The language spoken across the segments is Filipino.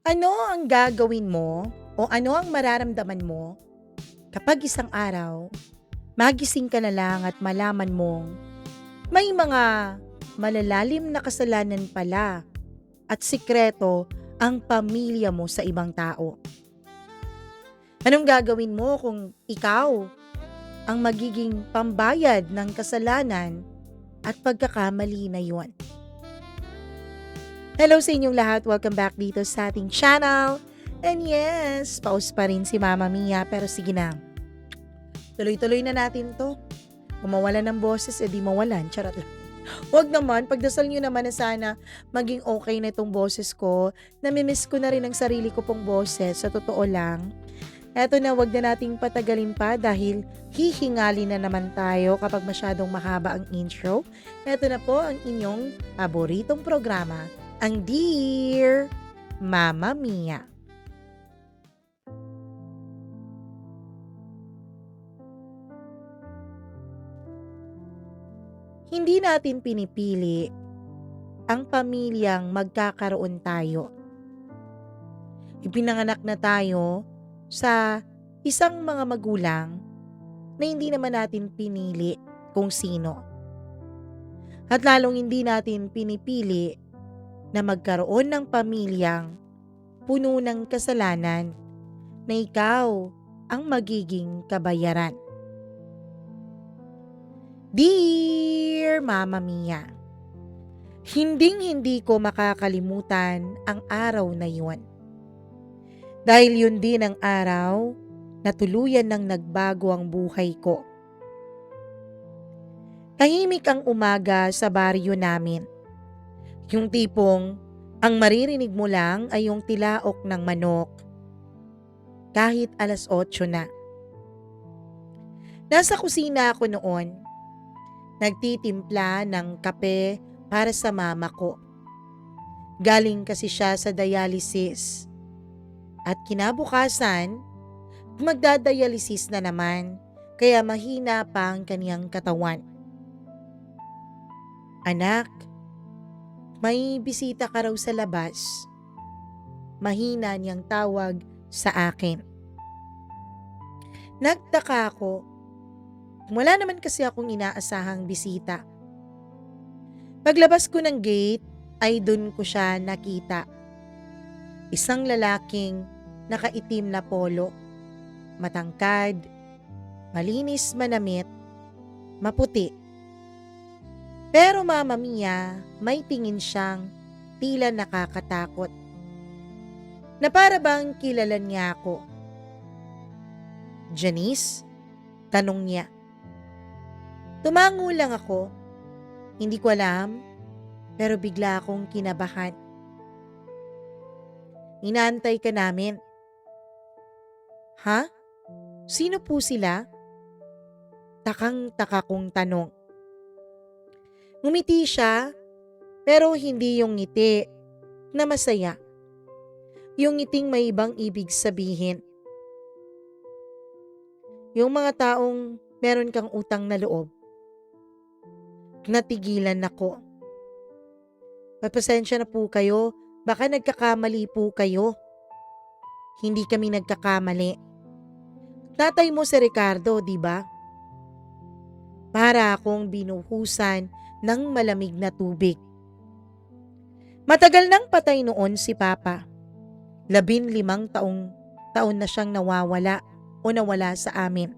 Ano ang gagawin mo o ano ang mararamdaman mo kapag isang araw, magising ka na lang at malaman mong may mga malalalim na kasalanan pala at sikreto ang pamilya mo sa ibang tao? Anong gagawin mo kung ikaw ang magiging pambayad ng kasalanan at pagkakamali na yun? Hello sa inyong lahat, welcome back dito sa ating channel. And yes, pause pa rin si Mama Mia pero sige na, tuloy-tuloy na natin to. Kung mawalan ng boses, edi mawalan. Charot lang. Huwag naman, pagdasal nyo naman na sana maging okay na itong boses ko. Namimiss ko na rin ang sarili ko pong boses, sa totoo lang. Eto na, wag na nating patagalin pa dahil hihingali na naman tayo kapag masyadong mahaba ang intro. Eto na po ang inyong paboritong programa, ang Dear Mama Mia. Hindi natin pinipili ang pamilyang magkakaroon tayo. Ipinanganak na tayo sa isang mga magulang na hindi naman natin pinili kung sino. At lalong hindi natin pinipili na magkaroon ng pamilyang puno ng kasalanan na ikaw ang magiging kabayaran. Dear Mama Mia, hinding-hindi ko makakalimutan ang araw na yun. Dahil yun din ang araw na tuluyan nang nagbago ang buhay ko. Tahimik ang umaga sa baryo namin. Yung tipong ang maririnig mo lang ay yung tilaok ng manok kahit 8:00 na. Nasa kusina ako noon, nagtitimpla ng kape para sa mama ko. Galing kasi siya sa dialysis. At kinabukasan, magdadialysis na naman kaya mahina pa ang kaniyang katawan. Anak, may bisita ka raw sa labas. Mahina niyang tawag sa akin. Nagtaka ako. Wala naman kasi akong inaasahang bisita. Paglabas ko ng gate ay dun ko siya nakita. Isang lalaking nakaitim na polo, matangkad, malinis manamit, maputi. Pero Mama Mia, may tingin siyang tila nakakatakot. Na para bang kilala niya ako. Janice? Tanong niya. Tumango lang ako. Hindi ko alam, pero bigla akong kinabahan. Inaantay ka namin. Ha? Sino po sila? Takang-taka kong tanong. Ngumiti siya, pero hindi yung ngiti na masaya. Yung ngiting may ibang ibig sabihin. Yung mga taong meron kang utang na loob. Natigilan ako. Papasensya na po kayo, baka nagkakamali po kayo. Hindi kami nagkakamali. Tatay mo si Ricardo, di ba? Para akong binuhusan ng malamig na tubig. Matagal nang patay noon si Papa. 15 taon na siyang nawawala o nawala sa amin.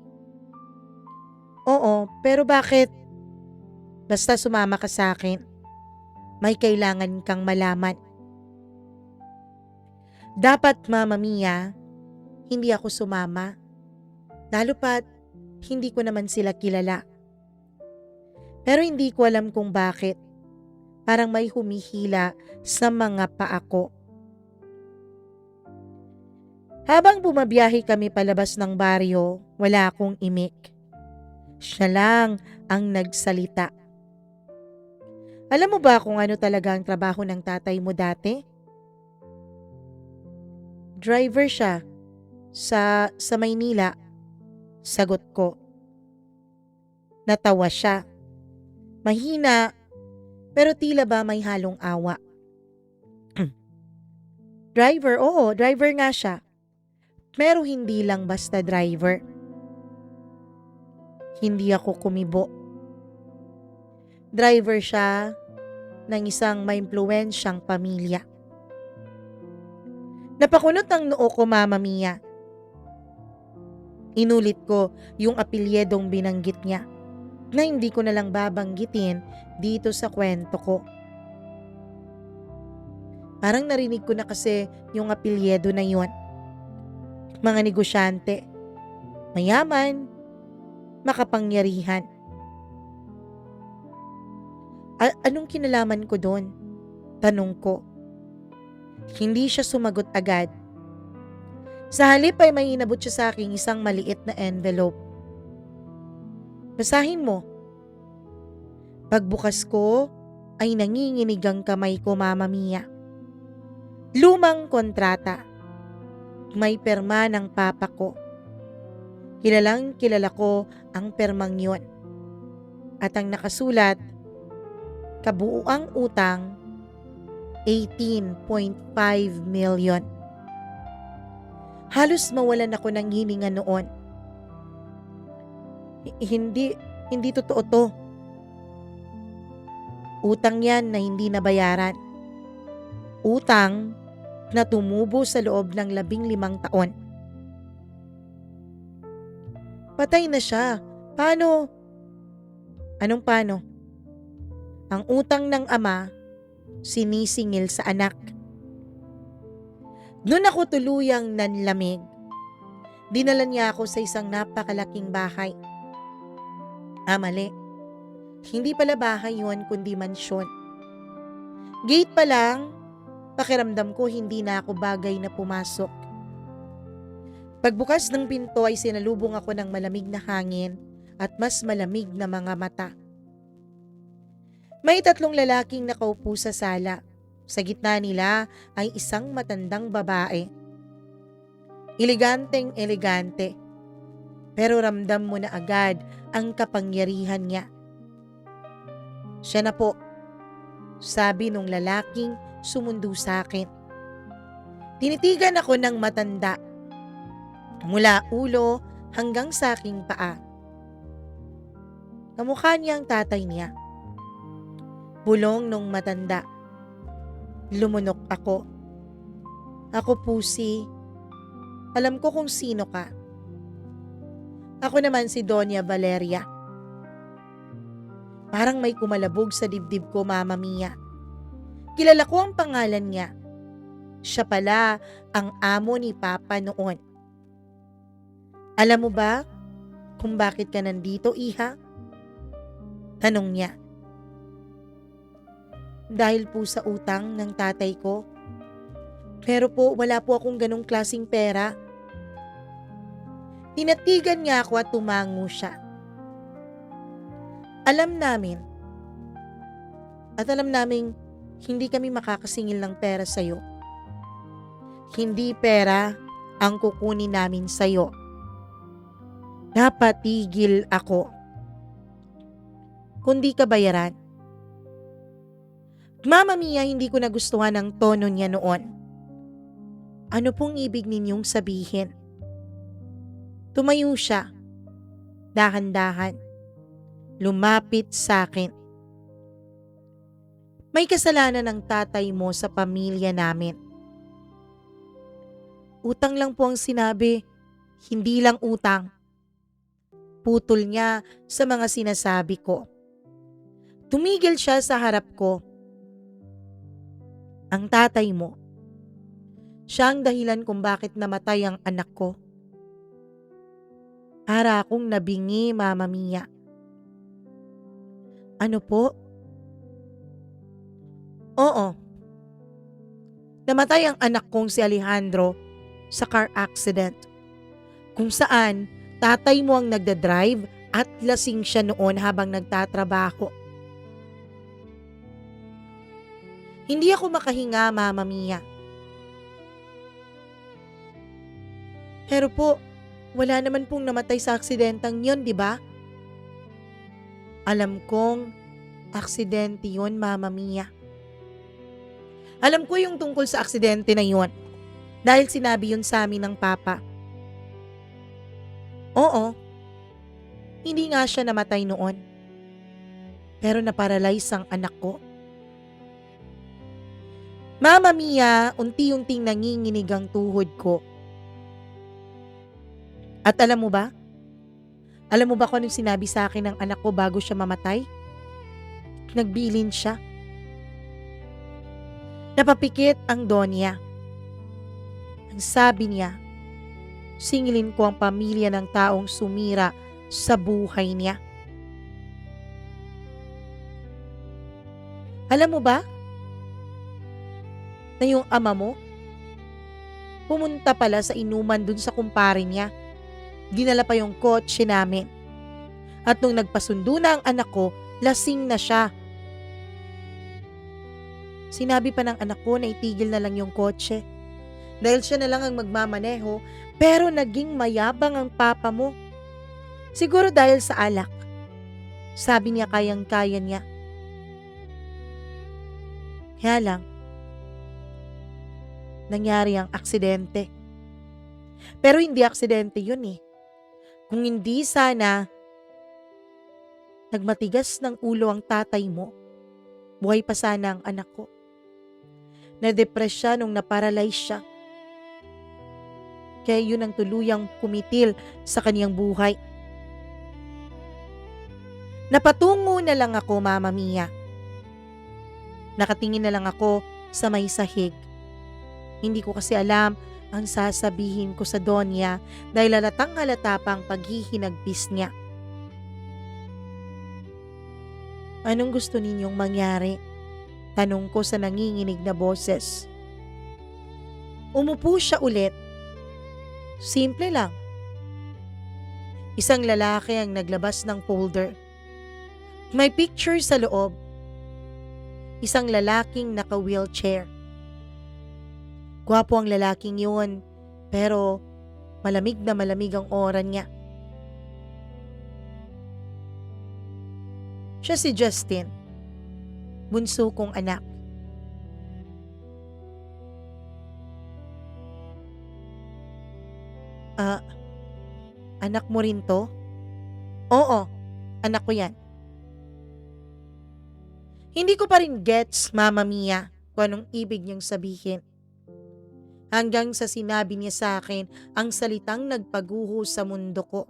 Oo, pero bakit? Basta sumama ka sa akin. May kailangan kang malaman. Dapat Mama Mia, hindi ako sumama. Lalo pat hindi ko naman sila kilala. Pero hindi ko alam kung bakit. Parang may humihila sa mga paa ko. Habang bumabiyahe kami palabas ng baryo, wala akong imik. Siya lang ang nagsalita. Alam mo ba kung ano talaga ang trabaho ng tatay mo dati? Driver siya sa Maynila. Sagot ko. Natawa siya. Mahina, pero tila ba may halong awa. Driver, oo, driver nga siya. Pero hindi lang basta driver. Hindi ako kumibo. Driver siya ng isang maimpluwensyang pamilya. Napakunot ang noo ko, Mama Mia. Inulit ko yung apelyedong binanggit niya na hindi ko nalang babanggitin dito sa kwento ko. Parang narinig ko na kasi yung apelyedo na yun. Mga negosyante, mayaman, makapangyarihan. Anong kinalaman ko doon? Tanong ko. Hindi siya sumagot agad. Sa halip ay may inabot siya sa aking isang maliit na envelope. Basahin mo. Pagbukas ko ay nanginginig ang kamay ko, Mama Mia. Lumang kontrata. May perma ng papa ko. Kilalang kilala ko ang permang yun. At ang nakasulat, kabuuang utang, 18.5 million. Halos mawalan ako ng hininga noon. Hindi totoo to. Utang yan na hindi nabayaran. Utang na tumubo sa loob ng 15 taon. Patay na siya. Paano? Anong paano? Ang utang ng ama, sinisingil sa anak. Noon ako tuluyang nanlamig. Dinala niya ako sa isang napakalaking bahay. Mali. Hindi pala bahay yun kundi mansyon. Gate pa lang, pakiramdam ko hindi na ako bagay na pumasok. Pagbukas ng pinto ay sinalubong ako ng malamig na hangin at mas malamig na mga mata. May 3 lalaking nakaupo sa sala. Sa gitna nila ay isang matandang babae. Eleganteng elegante. Pero ramdam mo na agad ang kapangyarihan niya. Siya na po, sabi nung lalaking sumundo sa akin. Tinitigan ako ng matanda. Mula ulo hanggang sa aking paa. Kamukha niya ang tatay niya. Bulong nung matanda. Lumunok ako. Ako po si... Alam ko kung sino ka. Ako naman si Doña Valeria. Parang may kumalabog sa dibdib ko, Mama Mia. Kilala ko ang pangalan niya. Siya pala ang amo ni Papa noon. Alam mo ba kung bakit ka nandito, Iha? Tanong niya. Dahil po sa utang ng tatay ko. Pero po wala po akong ganong klaseng pera. Tinatigan niya ako at tumango siya. Alam namin hindi kami makakasingil ng pera sa'yo. Hindi pera ang kukunin namin sa'yo. Napatigil ako. Kundi kabayaran. Mama Mia, hindi ko nagustuhan ang tono niya noon. Ano pong ibig ninyong sabihin? Tumayo siya. Dahan-dahan. Lumapit sa akin. May kasalanan ng tatay mo sa pamilya namin. Utang lang po ang sinabi. Hindi lang utang. Putol niya sa mga sinasabi ko. Tumigil siya sa harap ko. Ang tatay mo. Siya ang dahilan kung bakit namatay ang anak ko. Para akong nabingi, Mama Mia. Ano po? Oo. Namatay ang anak kong si Alejandro sa car accident. Kung saan tatay mo ang nagdadrive at lasing siya noon habang nagtatrabaho. Hindi ako makahinga, Mama Mia. Pero po, wala naman pong namatay sa aksidentang yon, di ba? Alam kong aksidente yon, Mama Mia. Alam ko yung tungkol sa aksidente na yon. Dahil sinabi yun sa amin ng papa. Oo, hindi nga siya namatay noon. Pero naparalyze ang anak ko. Mama Mia, unti-unting nanginginig ang tuhod ko. At alam mo ba? Alam mo ba kung anong sinabi sa akin ng anak ko bago siya mamatay? Nagbilin siya. Napapikit ang Donya. Ang sabi niya, singilin ko ang pamilya ng taong sumira sa buhay niya. Alam mo ba na yung ama mo pumunta pala sa inuman dun sa kumpare niya. Dinala pa yung kotse namin. At nung nagpasundo na ang anak ko, lasing na siya. Sinabi pa ng anak ko na itigil na lang yung kotse. Dahil siya na lang ang magmamaneho, pero naging mayabang ang papa mo. Siguro dahil sa alak. Sabi niya kayang-kaya niya. Kaya lang, nangyari ang aksidente. Pero hindi aksidente yun eh. Kung hindi sana nagmatigas ng ulo ang tatay mo, buhay pa sana ang anak ko. Na-depress siya nung naparalyze siya. Kaya yun ang tuluyang kumitil sa kaniyang buhay. Napatungo na lang ako, Mama Mia. Nakatingin na lang ako sa may sahig. Hindi ko kasi alam ang sasabihin ko sa Donya dahil halatang halata pa ang paghihinagpis niya. Anong gusto ninyong mangyari? Tanong ko sa nanginginig na boses. Umupo siya ulit. Simple lang. Isang lalaki ang naglabas ng folder. May picture sa loob. Isang lalaking naka-wheelchair. Gwapo ang lalaking yun, pero malamig na malamig ang aura niya. Siya si Justin, bunso kong anak. Anak mo rin to? Oo, anak ko yan. Hindi ko pa rin gets, Mama Mia, kung anong ibig niyang sabihin. Hanggang sa sinabi niya sa akin ang salitang nagpaguho sa mundo ko.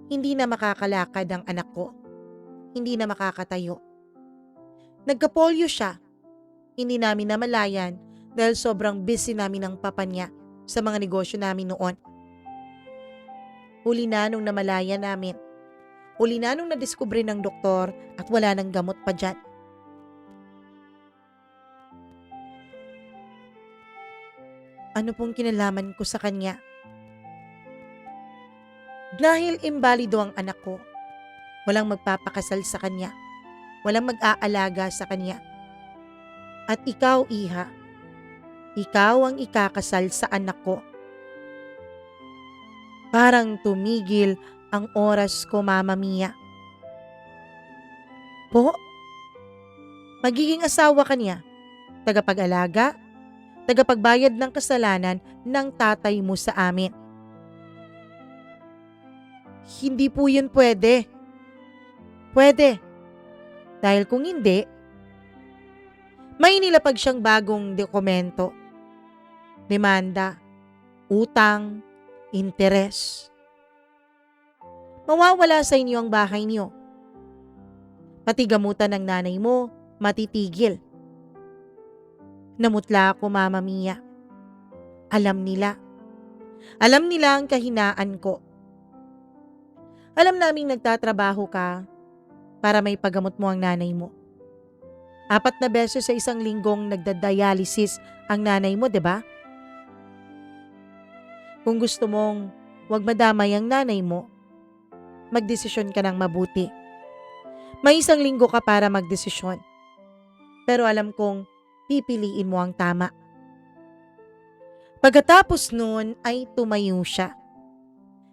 Hindi na makakalakad ang anak ko. Hindi na makakatayo. Nagka-polio siya. Hindi namin namalayan dahil sobrang busy namin ng papa niya sa mga negosyo namin noon. Huli na nung namalaya namin. Huli na nung nadiskubre ng doktor at wala nang gamot pa dyan. Ano pong kinalaman ko sa kanya? Dahil imbalido ang anak ko, walang magpapakasal sa kanya, walang mag-aalaga sa kanya. At ikaw, Iha, ikaw ang ikakasal sa anak ko. Parang tumigil ang oras ko, Mama Mia. Po? Magiging asawa ka niya, tagapag-alaga, tagapagbayad ng kasalanan ng tatay mo sa amin. Hindi po yun pwede. Pwede. Dahil kung hindi, may nilapag siyang bagong dokumento. Demanda, utang, interes. Mawawala sa inyo ang bahay niyo. Pati gamutan ng nanay mo, matitigil. Namutla ako, Mama Mia. Alam nila. Alam nila ang kahinaan ko. Alam naming nagtatrabaho ka para may pagamot mo ang nanay mo. 4 na beses sa isang linggong nagda-dialysis ang nanay mo, 'di ba? Kung gusto mong wag madamay ang nanay mo, magdesisyon ka ng mabuti. May 1 linggo ka para magdesisyon. Pero alam kong pipiliin mo ang tama. Pagkatapos nun ay tumayo siya.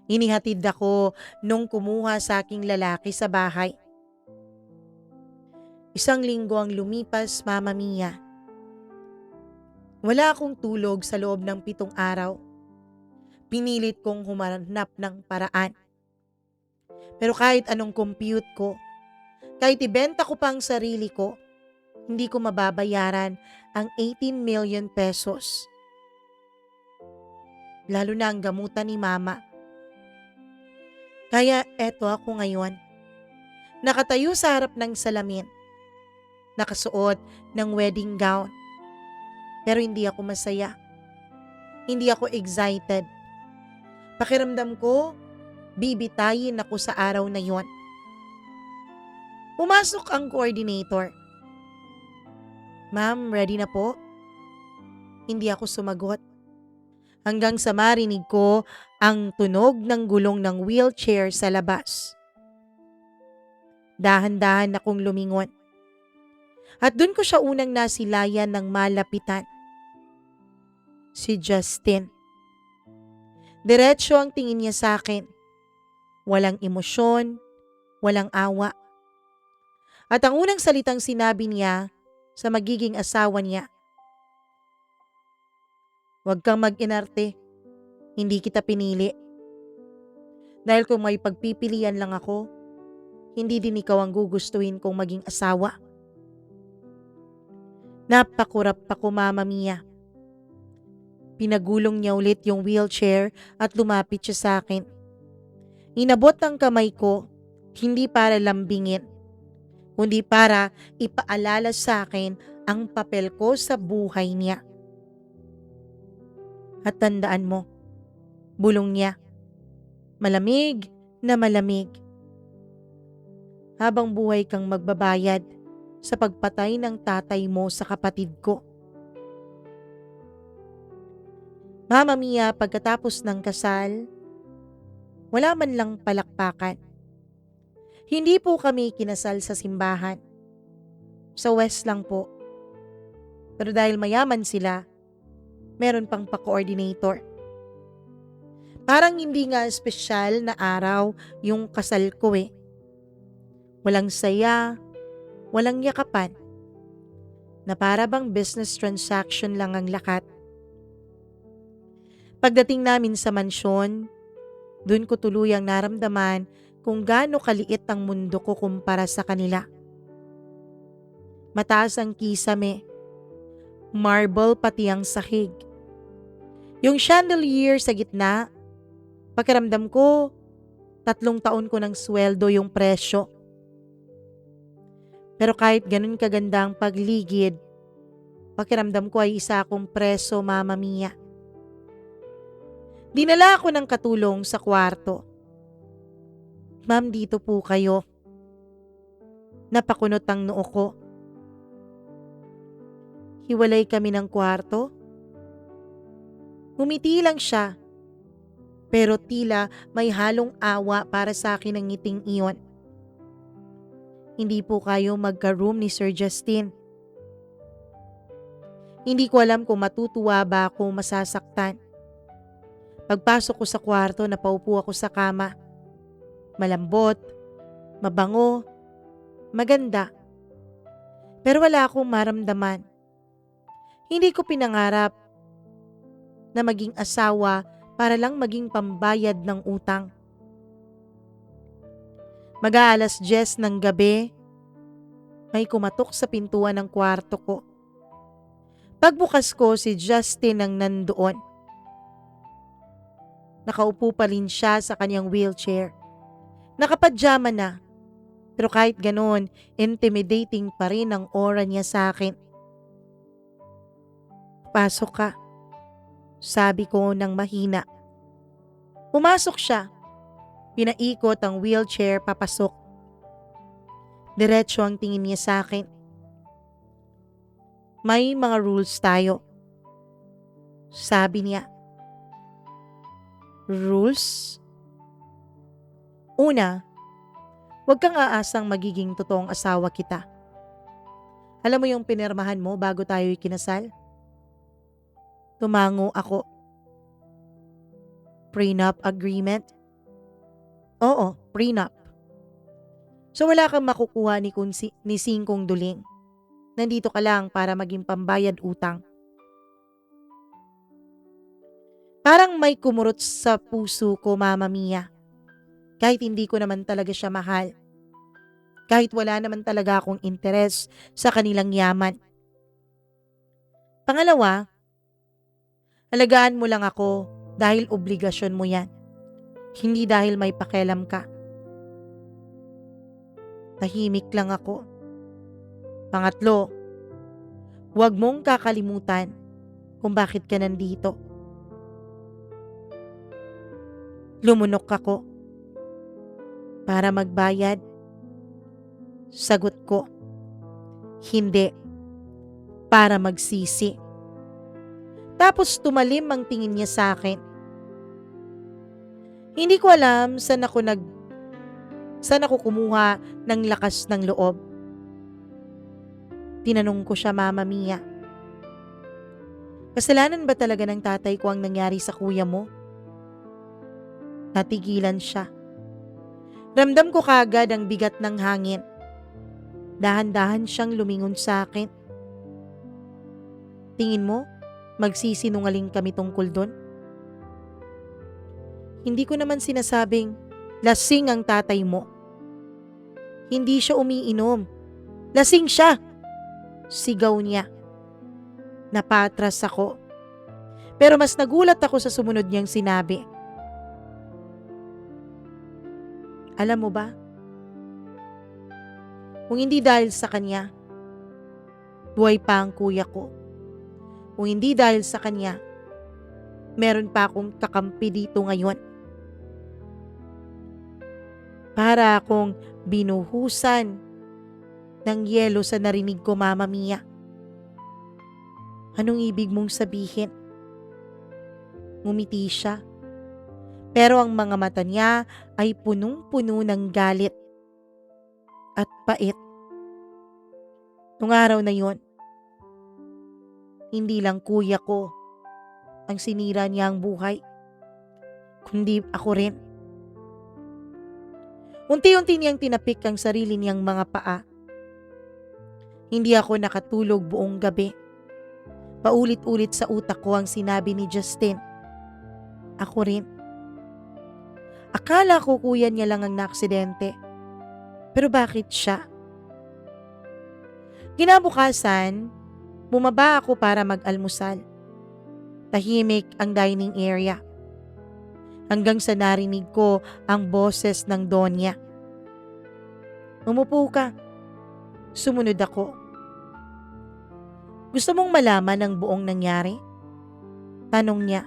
Inihatid ako nung kumuha sa aking lalaki sa bahay. 1 linggo ang lumipas, Mama Mia. Wala akong tulog sa loob ng 7 araw. Pinilit kong humanap ng paraan. Pero kahit anong compute ko, kahit ibenta ko pang sarili ko, hindi ko mababayaran ang 18 million pesos. Lalo na ang gamutan ni mama. Kaya eto ako ngayon. Nakatayo sa harap ng salamin. Nakasuot ng wedding gown. Pero hindi ako masaya. Hindi ako excited. Pakiramdam ko, bibitayin ako sa araw na yon. Pumasok ang coordinator. Ma'am, ready na po? Hindi ako sumagot. Hanggang sa marinig ko ang tunog ng gulong ng wheelchair sa labas. Dahan-dahan akong lumingon. At dun ko siya unang nasilayan ng malapitan. Si Justin. Diretso ang tingin niya sa akin. Walang emosyon, walang awa. At ang unang salitang sinabi niya sa magiging asawa niya, "Huwag kang mag-inarte. Hindi kita pinili. Dahil kung may pagpipilian lang ako, hindi din ikaw ang gugustuhin kong maging asawa." Napakurap ako, Mama Mia. Pinagulong niya ulit yung wheelchair at lumapit siya sa akin. Inabot ang kamay ko, hindi para lambingin, kundi para ipaalala sa akin ang papel ko sa buhay niya. At tandaan mo, bulong niya, malamig na malamig. Habang buhay kang magbabayad sa pagpatay ng tatay mo sa kapatid ko. Mama Mia, pagkatapos ng kasal, wala man lang palakpakan. Hindi po kami kinasal sa simbahan. Sa West lang po. Pero dahil mayaman sila, meron pang pa-coordinator. Parang hindi nga espesyal na araw yung kasal ko eh. Walang saya, walang yakapan. Na para bang business transaction lang ang lakat. Pagdating namin sa mansyon, dun ko tuluyang naramdaman kung gaano kaliit ang mundo ko kumpara sa kanila. Mataas ang kisame, marble pati ang sahig. Yung chandelier sa gitna, pakiramdam ko, 3 taon ko ng sweldo yung presyo. Pero kahit ganun kaganda ang pagligid, pakiramdam ko ay isa akong preso, Mama Mia. Dinala ako ng katulong sa kwarto. Ma'am, dito po kayo. Napakunot ang noo ko. Hiwalay kami ng kwarto. Ngumiti lang siya, pero tila may halong awa para sa akin ang ngiting iyon. Hindi po kayo magka-room ni Sir Justin. Hindi ko alam kung matutuwa ba ako o masasaktan. Pagpasok ko sa kwarto, napaupo ako sa kama. Malambot, mabango, maganda. Pero wala akong maramdaman. Hindi ko pinangarap na maging asawa para lang maging pambayad ng utang. Mag-aalas 10 ng gabi, may kumatok sa pintuan ng kwarto ko. Pagbukas ko, si Justin ang nandoon. Nakaupo pa rin siya sa kanyang wheelchair. Nakapadyama na, pero kahit ganoon, intimidating pa rin ang aura niya sa akin. "Pasok ka," sabi ko ng mahina. Pumasok siya. Pinaikot ang wheelchair papasok. Diretso ang tingin niya sa akin. "May mga rules tayo," sabi niya. Rules? Una, huwag kang aasang magiging totoong asawa kita. Alam mo yung pinirmahan mo bago tayo ikinasal? Tumango ako. Prenup agreement? Oo, prenup. So wala kang makukuha ni Singkong Duling. Nandito ka lang para maging pambayad utang. Parang may kumurot sa puso ko, Mama Mia. Kahit hindi ko naman talaga siya mahal. Kahit wala naman talaga akong interes sa kanilang yaman. Pangalawa, alagaan mo lang ako dahil obligasyon mo yan. Hindi dahil may pakialam ka. Tahimik lang ako. Pangatlo, huwag mong kakalimutan kung bakit ka nandito. Lumunok ako para magbayad. Sagot ko, hindi, para magsisi. Tapos tumalim ang tingin niya sa akin. Hindi ko alam saan ako kumuha ng lakas ng loob. Tinanong ko siya, Mama Mia. Kasalanan ba talaga ng tatay ko ang nangyari sa kuya mo? Natigilan siya. Ramdam ko kaagad ang bigat ng hangin. Dahan-dahan siyang lumingon sa akin. Tingin mo, magsisinungaling kami tungkol doon? Hindi ko naman sinasabing lasing ang tatay mo. Hindi siya umiinom. Lasing siya! Sigaw niya. Napatras ako. Pero mas nagulat ako sa sumunod niyang sinabi. Alam mo ba? Kung hindi dahil sa kanya, buhay pa ang kuya ko. Kung hindi dahil sa kanya, meron pa akong kakampi dito ngayon. Para akong binuhusan ng yelo sa narinig ko, Mama Mia. Anong ibig mong sabihin? Ngumiti siya. Pero ang mga mata niya ay punong-puno ng galit at pait. Nung araw na yon, hindi lang kuya ko ang sinira niya ang buhay, kundi ako rin. Unti-unti niyang tinapik ang sarili niyang mga paa. Hindi ako nakatulog buong gabi. Paulit-ulit sa utak ko ang sinabi ni Justin. Ako rin. Akala ko kuya niya lang ang naaksidente. Pero bakit siya? Kinabukasan, bumaba ako para mag-almusal. Tahimik ang dining area. Hanggang sa narinig ko ang boses ng Donya. Umupo ka. Sumunod ako. Gusto mong malaman ang buong nangyari? Tanong niya.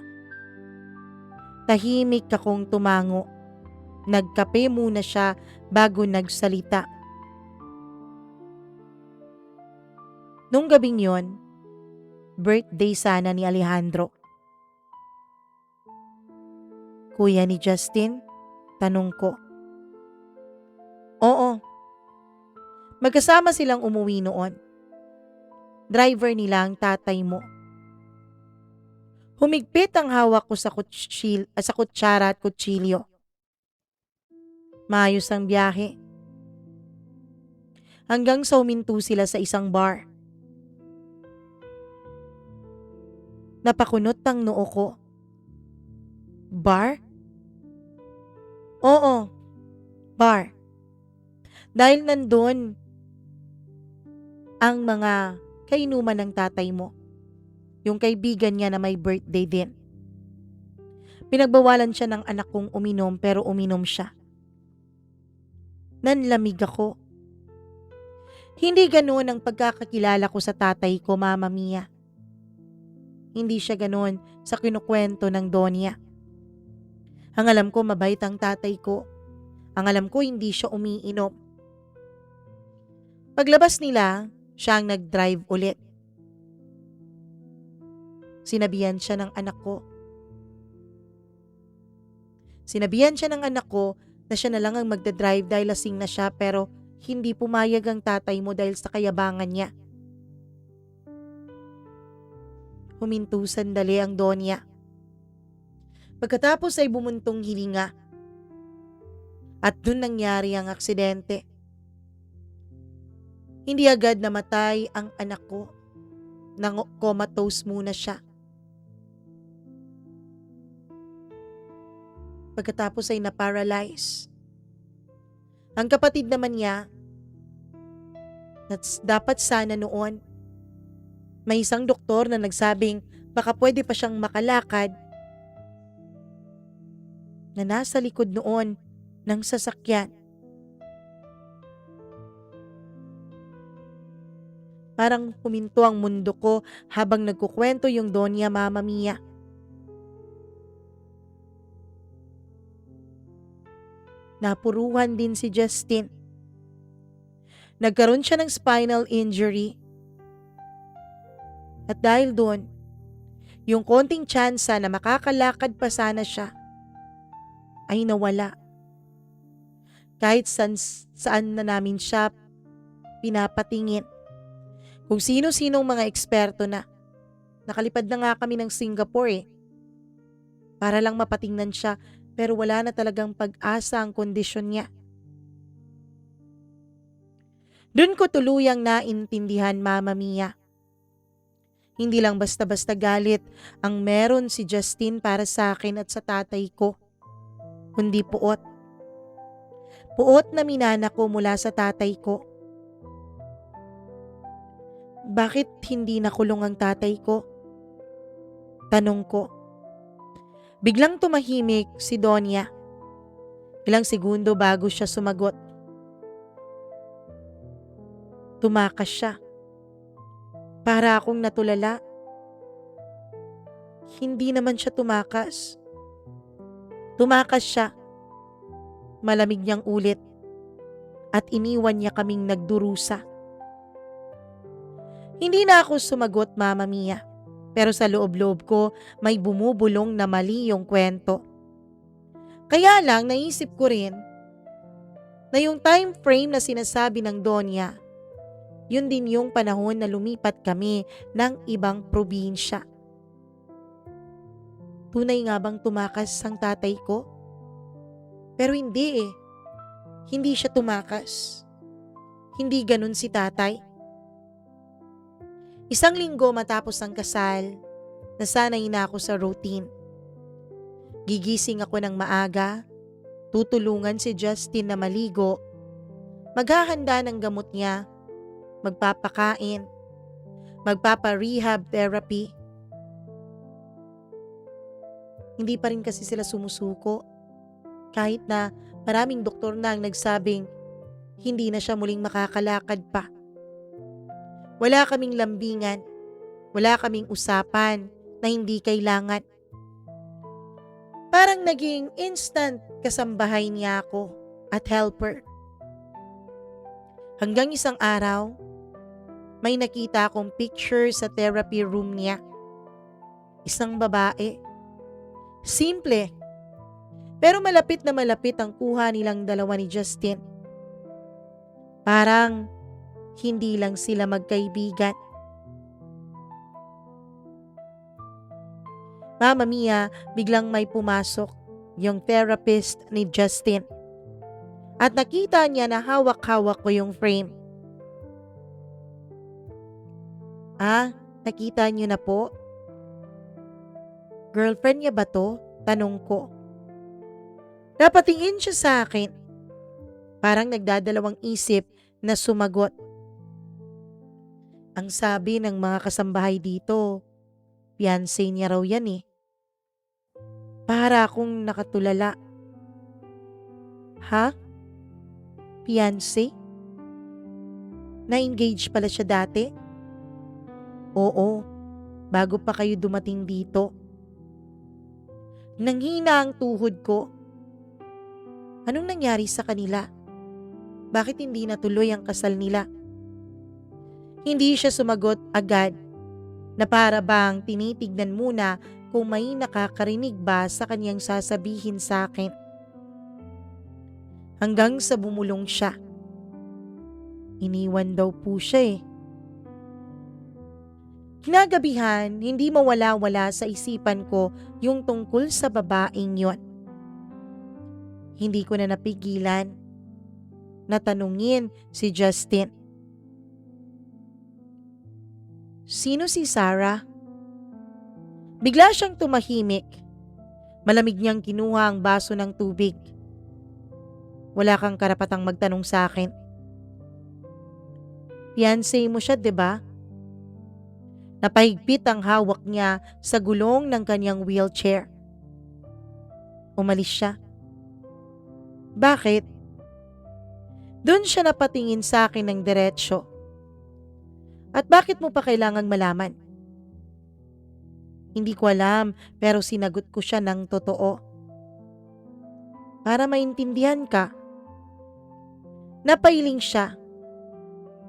Tahimik akong tumango. Nagkape muna siya bago nagsalita. Nung gabing yon, birthday sana ni Alejandro. Kuya ni Justin? Tanong ko. Oo. Magkasama silang umuwi noon. Driver nila ang tatay mo. Humigpit ang hawak ko sa kutsara at kutsilyo. Maayos ang biyahe. Hanggang sa huminto sila sa isang bar. Napakunot ang noo ko. Bar? Oo, bar. Dahil nandun ang mga kainuman ng tatay mo. Yung kaibigan niya na may birthday din. Pinagbawalan siya ng anak kong uminom pero uminom siya. Nanlamig ako. Hindi ganoon ang pagkakakilala ko sa tatay ko, Mama Mia. Hindi siya ganoon sa kinukwento ng Donya. Ang alam ko mabait ang tatay ko. Ang alam ko hindi siya umiinom. Paglabas nila, siya ang nag-drive ulit. Sinabihan siya ng anak ko. Na siya na lang ang magdadrive dahil lasing na siya pero hindi pumayag ang tatay mo dahil sa kayabangan niya. Huminto sandali ang Donya. Pagkatapos ay bumuntong hininga. At dun nangyari ang aksidente. Hindi agad namatay ang anak ko. Nang comatose muna siya. pagkatapos ay na-paralyze. Ang kapatid naman niya, dapat sana noon, may isang doktor na nagsabing baka pwede pa siyang makalakad, na nasa likod noon ng sasakyan. Parang huminto ang mundo ko habang nagkukwento yung Doña Mama Mia. Napuruhan din si Justin. Nagkaroon siya ng spinal injury. At dahil doon, yung konting tsansa na makakalakad pa sana siya ay nawala. Kahit saan na namin siya pinapatingin. Kung sino-sinong mga eksperto na. Nakalipad na nga kami ng Singapore para lang mapatingnan siya, pero wala na talagang pag-asa ang kondisyon niya. Doon ko tuluyang naintindihan, Mama Mia. Hindi lang basta-basta galit ang meron si Justin para sa akin at sa tatay ko, kundi puot. Puot na minana ko mula sa tatay ko. Bakit hindi nakulong ang tatay ko? Tanong ko. Biglang tumahimik si Donya. Ilang segundo bago siya sumagot. Tumakas siya. Para akong natulala. Hindi naman siya tumakas. Tumakas siya. Malamig niyang ulit. At iniwan niya kaming nagdurusa. Hindi na ako sumagot, Mama Mia. Pero sa loob-loob ko, may bumubulong na mali yung kwento. Kaya lang naisip ko rin na yung time frame na sinasabi ng Donya, yun din yung panahon na lumipat kami ng ibang probinsya. Tunay nga bang tumakas ang tatay ko? Pero hindi eh. Hindi siya tumakas. Hindi ganun si tatay. Isang linggo matapos ang kasal, nasanay na ako sa routine. Gigising ako ng maaga, tutulungan si Justin na maligo, maghahanda ng gamot niya, magpapakain, magpapa-rehab therapy. Hindi pa rin kasi sila sumusuko, kahit na maraming doktor na ang nagsabing hindi na siya muling makakalakad pa. Wala kaming lambingan, wala kaming usapan na hindi kailangan. Parang naging instant kasambahay niya ako at helper. Hanggang isang araw, may nakita akong picture sa therapy room niya. Isang babae. Simple. Pero malapit na malapit ang kuha nilang dalawa ni Justin. Parang hindi lang sila magkaibigan. Mama Mia, biglang may pumasok, yung therapist ni Justin. At nakita niya na hawak-hawak ko yung frame. Nakita niyo na po? Girlfriend niya ba to? Tanong ko. Napatingin siya sa akin. Parang nagdadalawang isip na sumagot. Ang sabi ng mga kasambahay dito, fiancé niya raw yan eh. Para akong nakatulala. Ha? Fiancé? Na-engage pala siya dati? Oo, bago pa kayo dumating dito. Nanghina ang tuhod ko. Anong nangyari sa kanila? Bakit hindi natuloy ang kasal nila? Hindi siya sumagot agad, na para bang tinitignan muna kung may nakakarinig ba sa kanyang sasabihin sa akin. Hanggang sa bumulong siya. Iniwan daw po siya eh. Kinagabihan, hindi mawala-wala sa isipan ko yung tungkol sa babaeng yon. Hindi ko na napigilan na tanungin si Justin. Sino si Sarah? Bigla siyang tumahimik. Malamig niyang kinuha ang baso ng tubig. Wala kang karapatang magtanong sa akin. Fiancé mo siya, 'di ba? Napahigpit ang hawak niya sa gulong ng kanyang wheelchair. Umalis siya. Bakit? Doon siya napatingin sa akin ng diretsyo. At bakit mo pa kailangang malaman? Hindi ko alam, pero sinagot ko siya ng totoo. Para maintindihan ka. Napailing siya.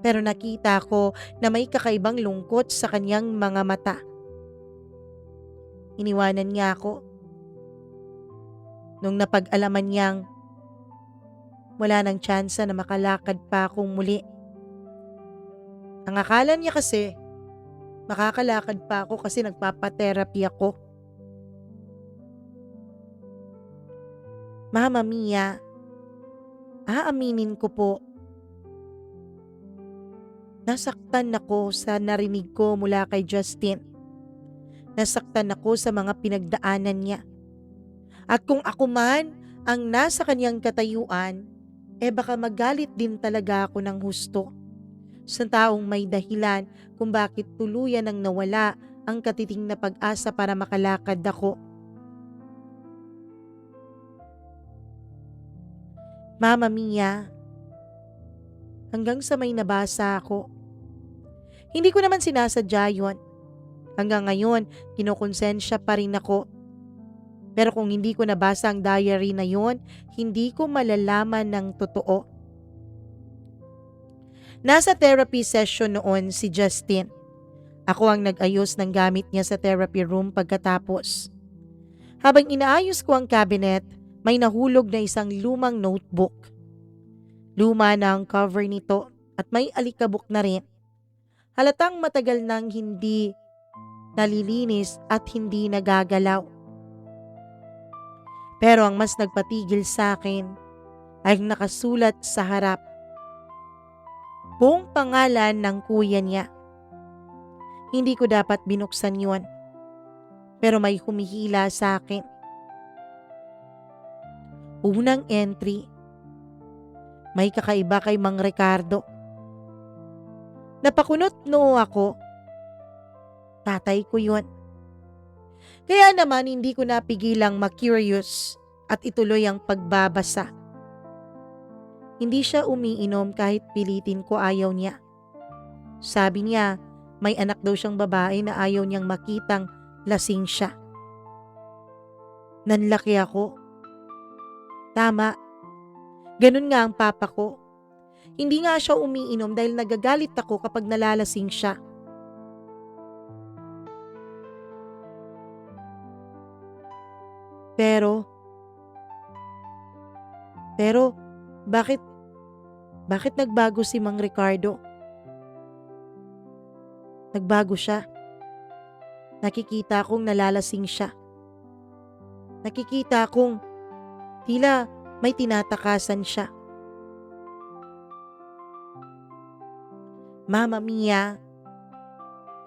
Pero nakita ko na may kakaibang lungkot sa kanyang mga mata. Iniwanan niya ako. Nung napag-alaman niyang wala nang tsansa na makalakad pa akong muli. Ang akala niya kasi, makakalakad pa ako kasi nagpapatherapy ako. Mama Mia, aaminin ko po, nasaktan ako sa narinig ko mula kay Justin. Nasaktan ako sa mga pinagdaanan niya. At kung ako man ang nasa kanyang katayuan, baka magalit din talaga ako ng husto. Sa taong may dahilan kung bakit tuluyan ang nawala ang katiting na pag-asa para makalakad ako. Mama Mia, hanggang sa may nabasa ako. Hindi ko naman sinasadya yun. Hanggang ngayon, kinukonsensya pa rin ako. Pero kung hindi ko nabasa ang diary na yun, hindi ko malalaman ng totoo. Nasa therapy session noon si Justin. Ako ang nag-ayos ng gamit niya sa therapy room pagkatapos. Habang inaayos ko ang cabinet, may nahulog na isang lumang notebook. Luma na ang cover nito at may alikabok na rin. Halatang matagal nang hindi nalilinis at hindi nagagalaw. Pero ang mas nagpatigil sa akin ay nakasulat sa harap. Buong pangalan ng kuya niya. Hindi ko dapat binuksan yun. Pero may humihila sa akin. Unang entry. May kakaiba kay Mang Ricardo. Napakunot noo ako. Tatay ko yun. Kaya naman hindi ko napigilang ma-curious at ituloy ang pagbabasa. Hindi siya umiinom kahit pilitin ko, ayaw niya. Sabi niya, may anak daw siyang babae na ayaw niyang makitang lasing siya. Nanlaki ako. Tama. Ganun nga ang papa ko. Hindi nga siya umiinom dahil nagagalit ako kapag nalalasing siya. Pero, bakit nagbago si Mang Ricardo? Nagbago siya. Nakikita kong nalalasing siya. Nakikita kong tila may tinatakasan siya. Mama Mia,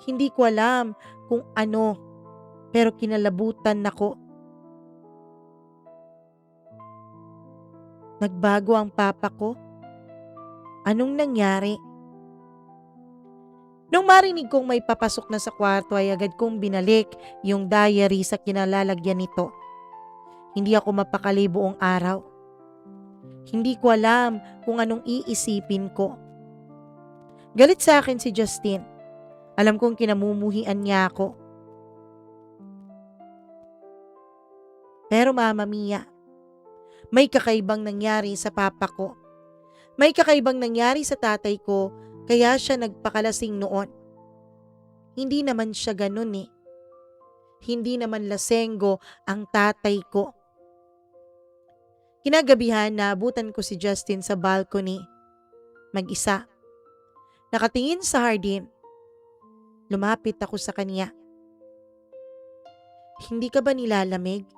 hindi ko alam kung ano, pero kinalabutan ako. Nagbago ang papa ko? Anong nangyari? Nung marinig kong may papasok na sa kwarto ay agad kong binalik yung diary sa kinalalagyan nito. Hindi ako mapakali buong araw. Hindi ko alam kung anong iisipin ko. Galit sa akin si Justin. Alam kong kinamumuhian niya ako. Pero Mama Mia, may kakaibang nangyari sa papa ko. May kakaibang nangyari sa tatay ko kaya siya nagpakalasing noon. Hindi naman siya ganun eh. Hindi naman lasenggo ang tatay ko. Kinagabihan naabutan ko si Justin sa balcony. Mag-isa. Nakatingin sa hardin. Lumapit ako sa kanya. Hindi ka ba nilalamig?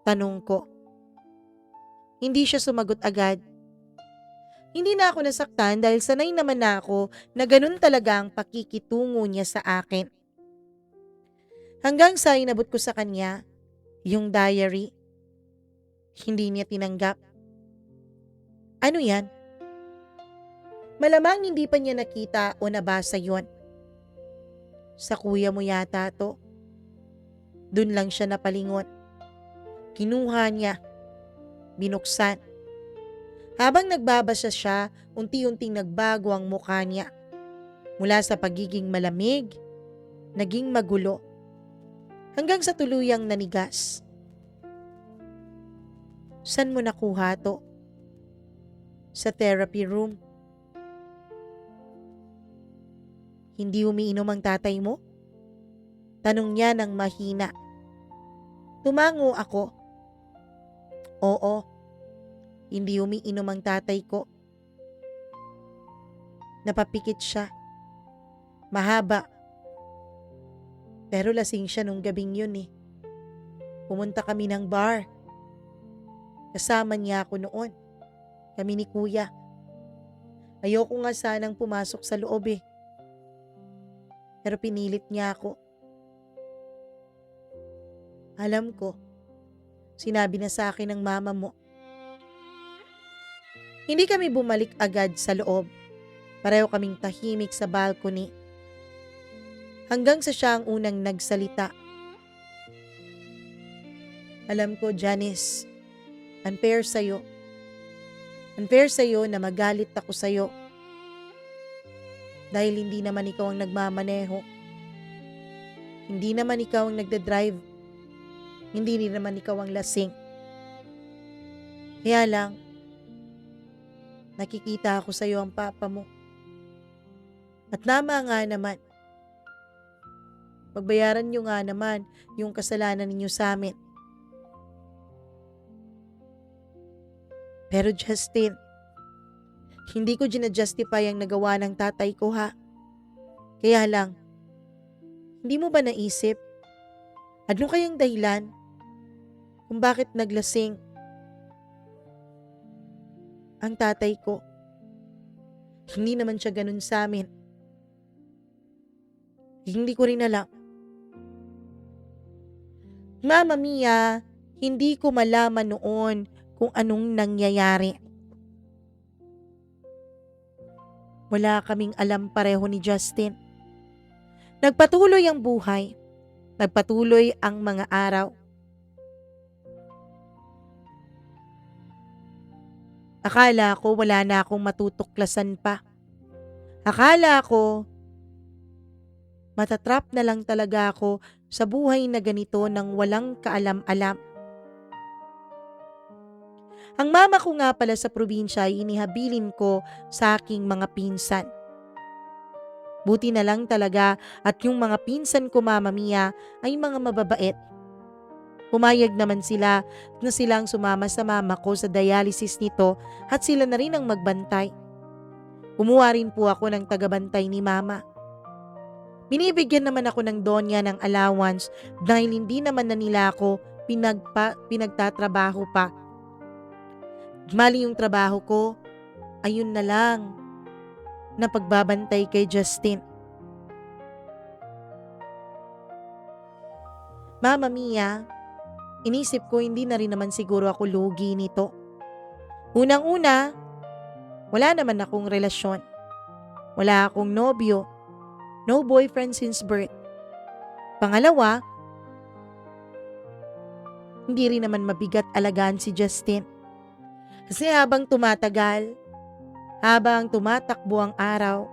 Tanong ko. Hindi siya sumagot agad. Hindi na ako nasaktan dahil sanay naman na ako na ganun talaga ang pakikitungo niya sa akin. Hanggang sa inabot ko sa kanya, Yung diary, hindi niya tinanggap. Ano yan? Malamang hindi pa niya nakita o nabasa yon. Sa kuya mo yata to. Dun lang siya napalingon. Kinuha niya. Binuksan. Habang nagbabasa siya, unti-unting nagbago ang mukha niya. Mula sa pagiging malamig, naging magulo. Hanggang sa tuluyang nanigas. San mo nakuha to? Sa therapy room. Hindi umiinom ang tatay mo? Tanong niya ng mahina. Tumango ako. Oo, hindi umiinom ang tatay ko. Napapikit siya. Mahaba. Pero lasing siya nung gabing yun eh. Pumunta kami ng bar. Kasama niya ako noon. Kami ni kuya. Ayoko nga sanang pumasok sa loob eh. Pero pinilit niya ako. Alam ko, sinabi na sa akin ng mama mo. Hindi kami bumalik agad sa loob. Pareho kaming tahimik sa balcony. Hanggang sa siya ang unang nagsalita. Alam ko, Janice, unfair sa'yo. Unfair sa'yo na magalit ako sa'yo. Dahil hindi naman ikaw ang nagmamaneho. Hindi naman ikaw ang nagdadrive. Hindi rin naman ikaw ang lasing. Kaya lang, nakikita ako sa'yo ang papa mo. At tama nga naman. Pagbayaran niyo nga naman yung kasalanan ninyo sa amin. Pero Justin, hindi ko ginajustify ang nagawa ng tatay ko ha. Kaya lang, hindi mo ba naisip? Ano kayang dahilan kung bakit naglasing ang tatay ko? Hindi naman siya ganun sa amin. Hindi ko rin alam. Mama Mia, hindi ko malaman noon kung anong nangyayari. Wala kaming alam pareho ni Justin. Nagpatuloy ang buhay. Nagpatuloy ang mga araw. Akala ko wala na akong matutuklasan pa. Akala ko matatrap na lang talaga ako sa buhay na ganito nang walang kaalam-alam. Ang mama ko nga pala sa probinsya ay inihabilin ko sa aking mga pinsan. Buti na lang talaga at yung mga pinsan ko, Mama Mia, ay mga mababait. Pumayag naman sila na silang sumama sa mama ko sa dialysis nito at sila na rin ang magbantay. Kumuha rin po ako ng tagabantay ni mama. Binibigyan naman ako ng donya ng allowance dahil hindi naman na nila ako pinagtatrabaho pa. Mali yung trabaho ko, ayun na lang, na pagbabantay kay Justin. Mama Mia, inisip ko hindi na rin naman siguro ako lugi nito. Unang-una, wala naman akong relasyon. Wala akong nobyo. No boyfriend since birth. Pangalawa, hindi rin naman mabigat alagaan si Justin. Kasi habang tumatagal, habang tumatakbo ang araw,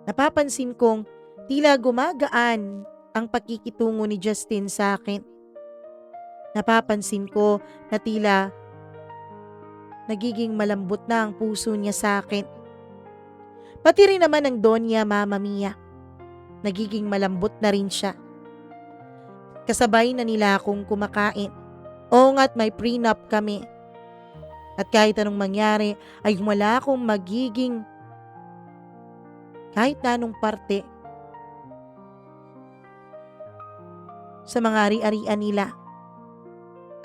napapansin kong tila gumagaan ang pakikitungo ni Justin sa akin. Napapansin ko na tila nagiging malambot na ang puso niya sa akin. Pati rin naman ang Donya, Mama Mia. Nagiging malambot na rin siya. Kasabay na nila akong kumakain. Oo nga't may prenup kami. At kahit anong mangyari ay wala akong magiging kahit na anong parte sa mga ari-arian nila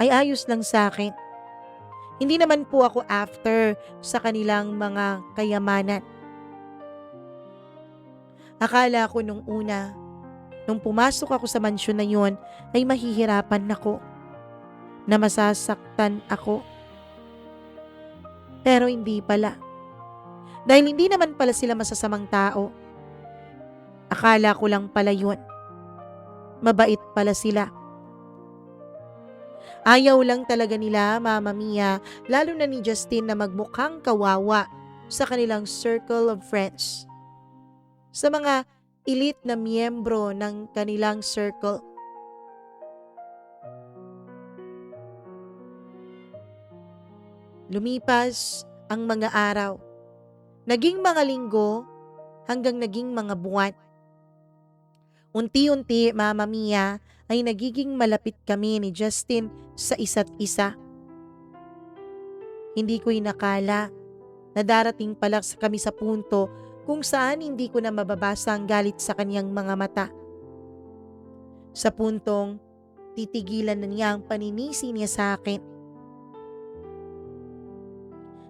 ay ayos lang sa akin. Hindi naman po ako after sa kanilang mga kayamanan. Akala ko nung una, Nung pumasok ako sa mansyon na yon ay mahihirapan ako, na masasaktan ako. Pero hindi pala. Dahil hindi naman pala sila masasamang tao. Akala ko lang pala yun. Mabait pala sila. Ayaw lang talaga nila, Mama Mia, lalo na ni Justin na magmukhang kawawa sa kanilang circle of friends. Sa mga elite na miyembro ng kanilang circle. Lumipas ang mga araw. Naging mga linggo hanggang naging mga buwan. Unti-unti, Mama Mia, ay nagiging malapit kami ni Justin sa isa't isa. Hindi ko inakala na darating pala kami sa punto kung saan hindi ko na mababasa ang galit sa kanyang mga mata. Sa puntong titigilan na niya ang paninisi niya sa akin.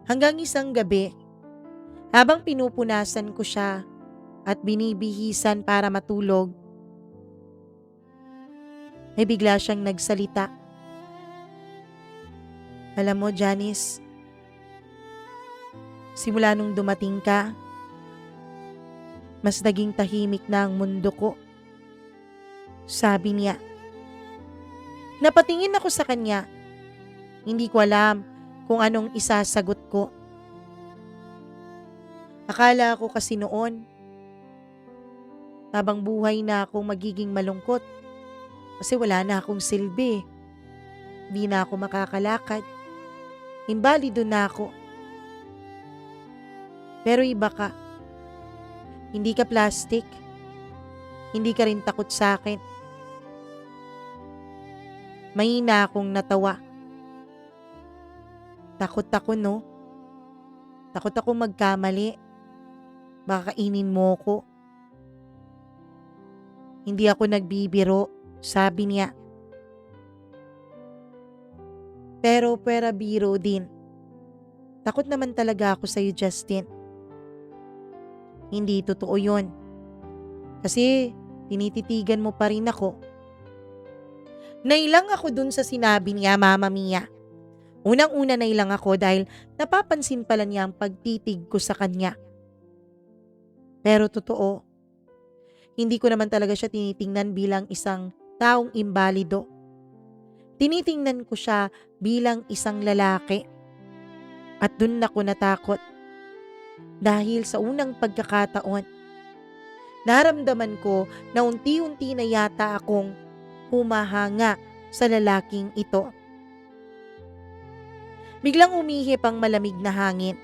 Hanggang isang gabi, habang pinupunasan ko siya at binibihisan para matulog, ay bigla siyang nagsalita. Alam mo, Janice, simula nung dumating ka, mas naging tahimik na ang mundo ko. Sabi niya. Napatingin ako sa kanya. Hindi ko alam kung anong isasagot ko. Akala ko kasi noon, habang buhay na akong magiging malungkot kasi wala na akong silbi. Hindi na ako makakalakad. Imbalido na ako. Pero iba ka. Hindi ka plastic. Hindi ka rin takot sa akin. Mahina akong natawa. Takot ako, no? Takot ako magkamali. Baka kainin mo ko. Hindi ako nagbibiro, sabi niya. Pero pwera biro din. Takot naman talaga ako sa'yo, Justin. Hindi totoo yun. Kasi tinititigan mo pa rin ako. Nailang ako dun sa sinabi niya, Mama Mia. Unang-una nailang ako dahil napapansin pala niya ang pagtitig ko sa kanya. Pero totoo, hindi ko naman talaga siya tinitingnan bilang isang taong imbalido. Tinitingnan ko siya bilang isang lalaki. At dun ako natakot. Dahil sa unang pagkakataon, naramdaman ko na unti-unti na yata akong humahanga sa lalaking ito. Biglang umihip ang malamig na hangin.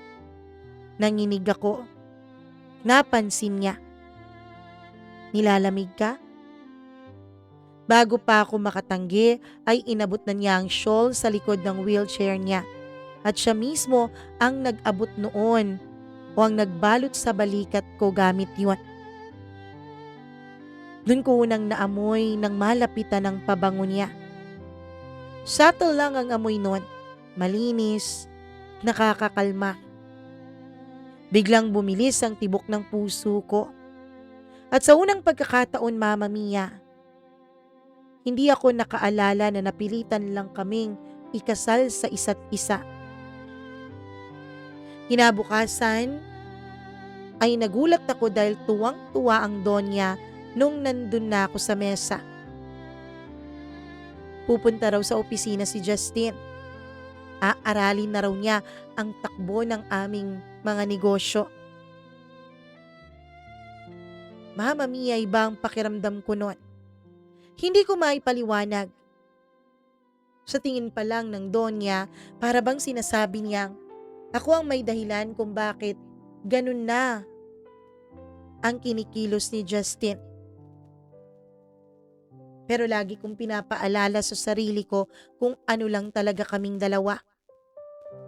Nanginig ako. Napansin niya. Nilalamig ka? Bago pa ako makatanggi ay inabot na niya ang shawl sa likod ng wheelchair niya. At siya mismo ang nag-abot noon o ang nagbalot sa balikat ko gamit yun. Doon ko unang naamoy ng malapitan ng pabango niya. Subtle lang ang amoy noon. Malinis, nakakakalma. Biglang bumilis ang tibok ng puso ko. At sa unang pagkakataon, Mama Mia, hindi ako nakaalala na napilitan lang kaming ikasal sa isa't isa. Kinabukasan ay nagulat ako dahil tuwang-tuwa ang Donya nung nandun na ako sa mesa. Pupunta raw sa opisina si Justin. Aaralin na raw niya ang takbo ng aming mga negosyo. Mama Mia, iba ang pakiramdam ko noon. Hindi ko maipaliwanag. Sa tingin pa lang ng Donya, para bang sinasabi niyang ako ang may dahilan kung bakit ganun na ang kinikilos ni Justin. Pero lagi kong pinapaalala sa sarili ko kung ano lang talaga kaming dalawa.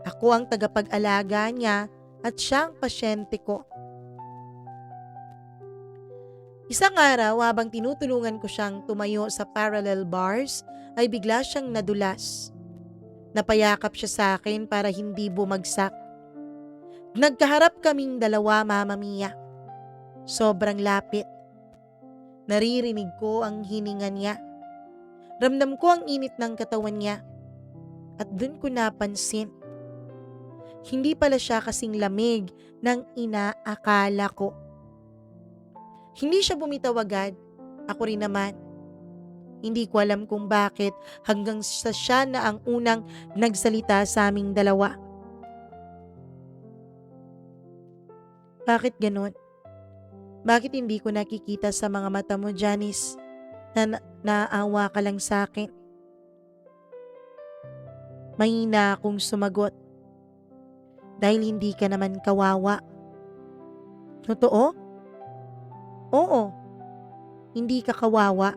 Ako ang tagapag-alaga niya at siya ang pasyente ko. Isang araw, habang tinutulungan ko siyang tumayo sa parallel bars, ay bigla siyang nadulas. Napayakap siya sa akin para hindi bumagsak. Nagkaharap kaming dalawa, Mama Mia. Sobrang lapit. Naririnig ko ang hininga niya. Ramdam ko ang init ng katawan niya. At dun ko napansin, hindi pala siya kasing lamig ng inaakala ko. Hindi siya bumitaw agad. Ako rin naman. Hindi ko alam kung bakit hanggang sa siya na ang unang nagsalita sa aming dalawa. Bakit ganun? Bakit hindi ko nakikita sa mga mata mo, Janice, na naawa ka lang sa akin? Mahina akong sumagot. Dahil hindi ka naman kawawa. Totoo? Oo, hindi ka kawawa.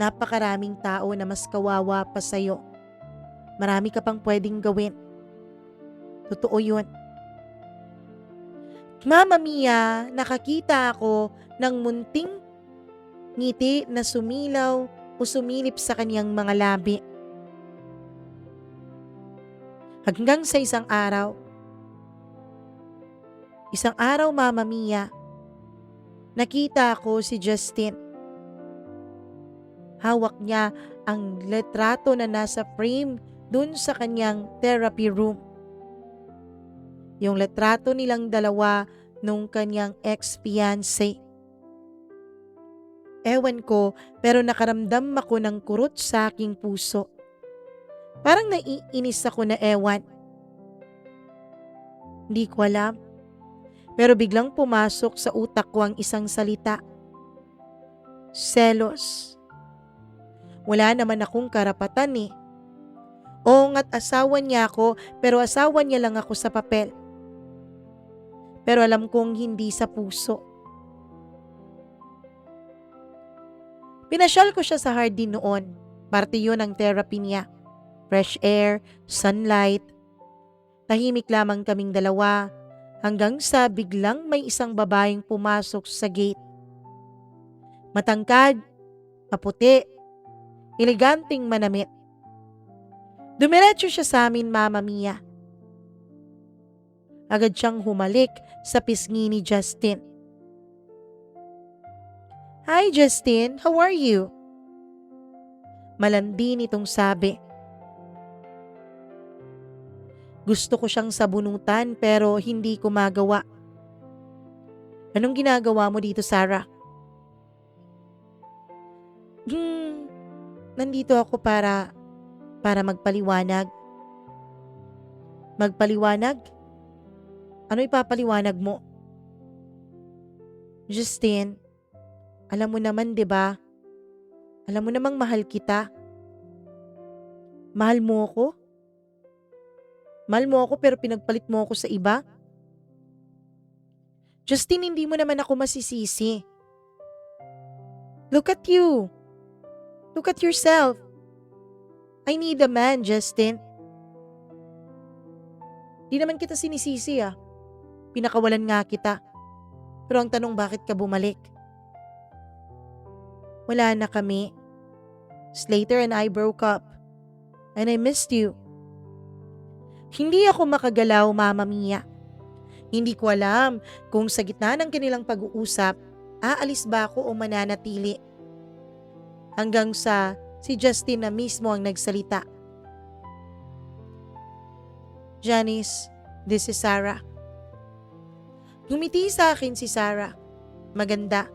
Napakaraming tao na mas kawawa pa sa'yo. Marami ka pang pwedeng gawin. Totoo yun. Mama Mia, nakakita ako ng munting ngiti na sumilaw o sumilip sa kanyang mga labi. Hanggang sa isang araw, Mama Mia, nakita ko si Justin. Hawak niya ang litrato na nasa frame dun sa kanyang therapy room. Yung litrato nilang dalawa nung kanyang ex-fiancé. Ewan ko, pero nakaramdam ako ng kurot sa aking puso. Parang naiinis ako na ewan. Hindi ko alam. Pero biglang pumasok sa utak ko ang isang salita. Selos. Wala naman akong karapatan eh. Oo nga't asawa niya ako, pero asawa niya lang ako sa papel. Pero alam kong hindi sa puso. Pinasyal ko siya sa Hardin noon. Parte yun ang therapy niya. Fresh air, sunlight. Tahimik lamang kaming dalawa hanggang sa biglang may isang babaeng pumasok sa gate. Matangkad, maputi, eleganting manamit. Dumiretso siya sa amin, Mama Mia. Agad siyang humalik sa pisngi ni Justin. Hi Justin, how are you? Malandi nitong sabi. Gusto ko siyang sabunutan pero hindi ko magawa. Anong ginagawa mo dito, Sarah? Nandito ako para magpaliwanag. Magpaliwanag? Ano ipapaliwanag mo? Justin, alam mo naman 'di ba? Alam mo namang mahal kita. Mahal mo ako? Mahal mo ako pero pinagpalit mo ako sa iba? Justin, hindi mo naman ako masisisi. Look at you. Look at yourself. I need a man, Justin. Di naman kita sinisisi ah. Pinakawalan nga kita. Pero ang tanong, bakit ka bumalik? Wala na kami. Slater and I broke up. And I missed you. Hindi ako makagalaw, Mama Mia. Hindi ko alam kung sa gitna ng kanilang pag-uusap, aalis ba ako o mananatili. Hanggang sa si Justin na mismo ang nagsalita. Janice, this is Sarah. Ngumiti sa akin si Sarah. Maganda.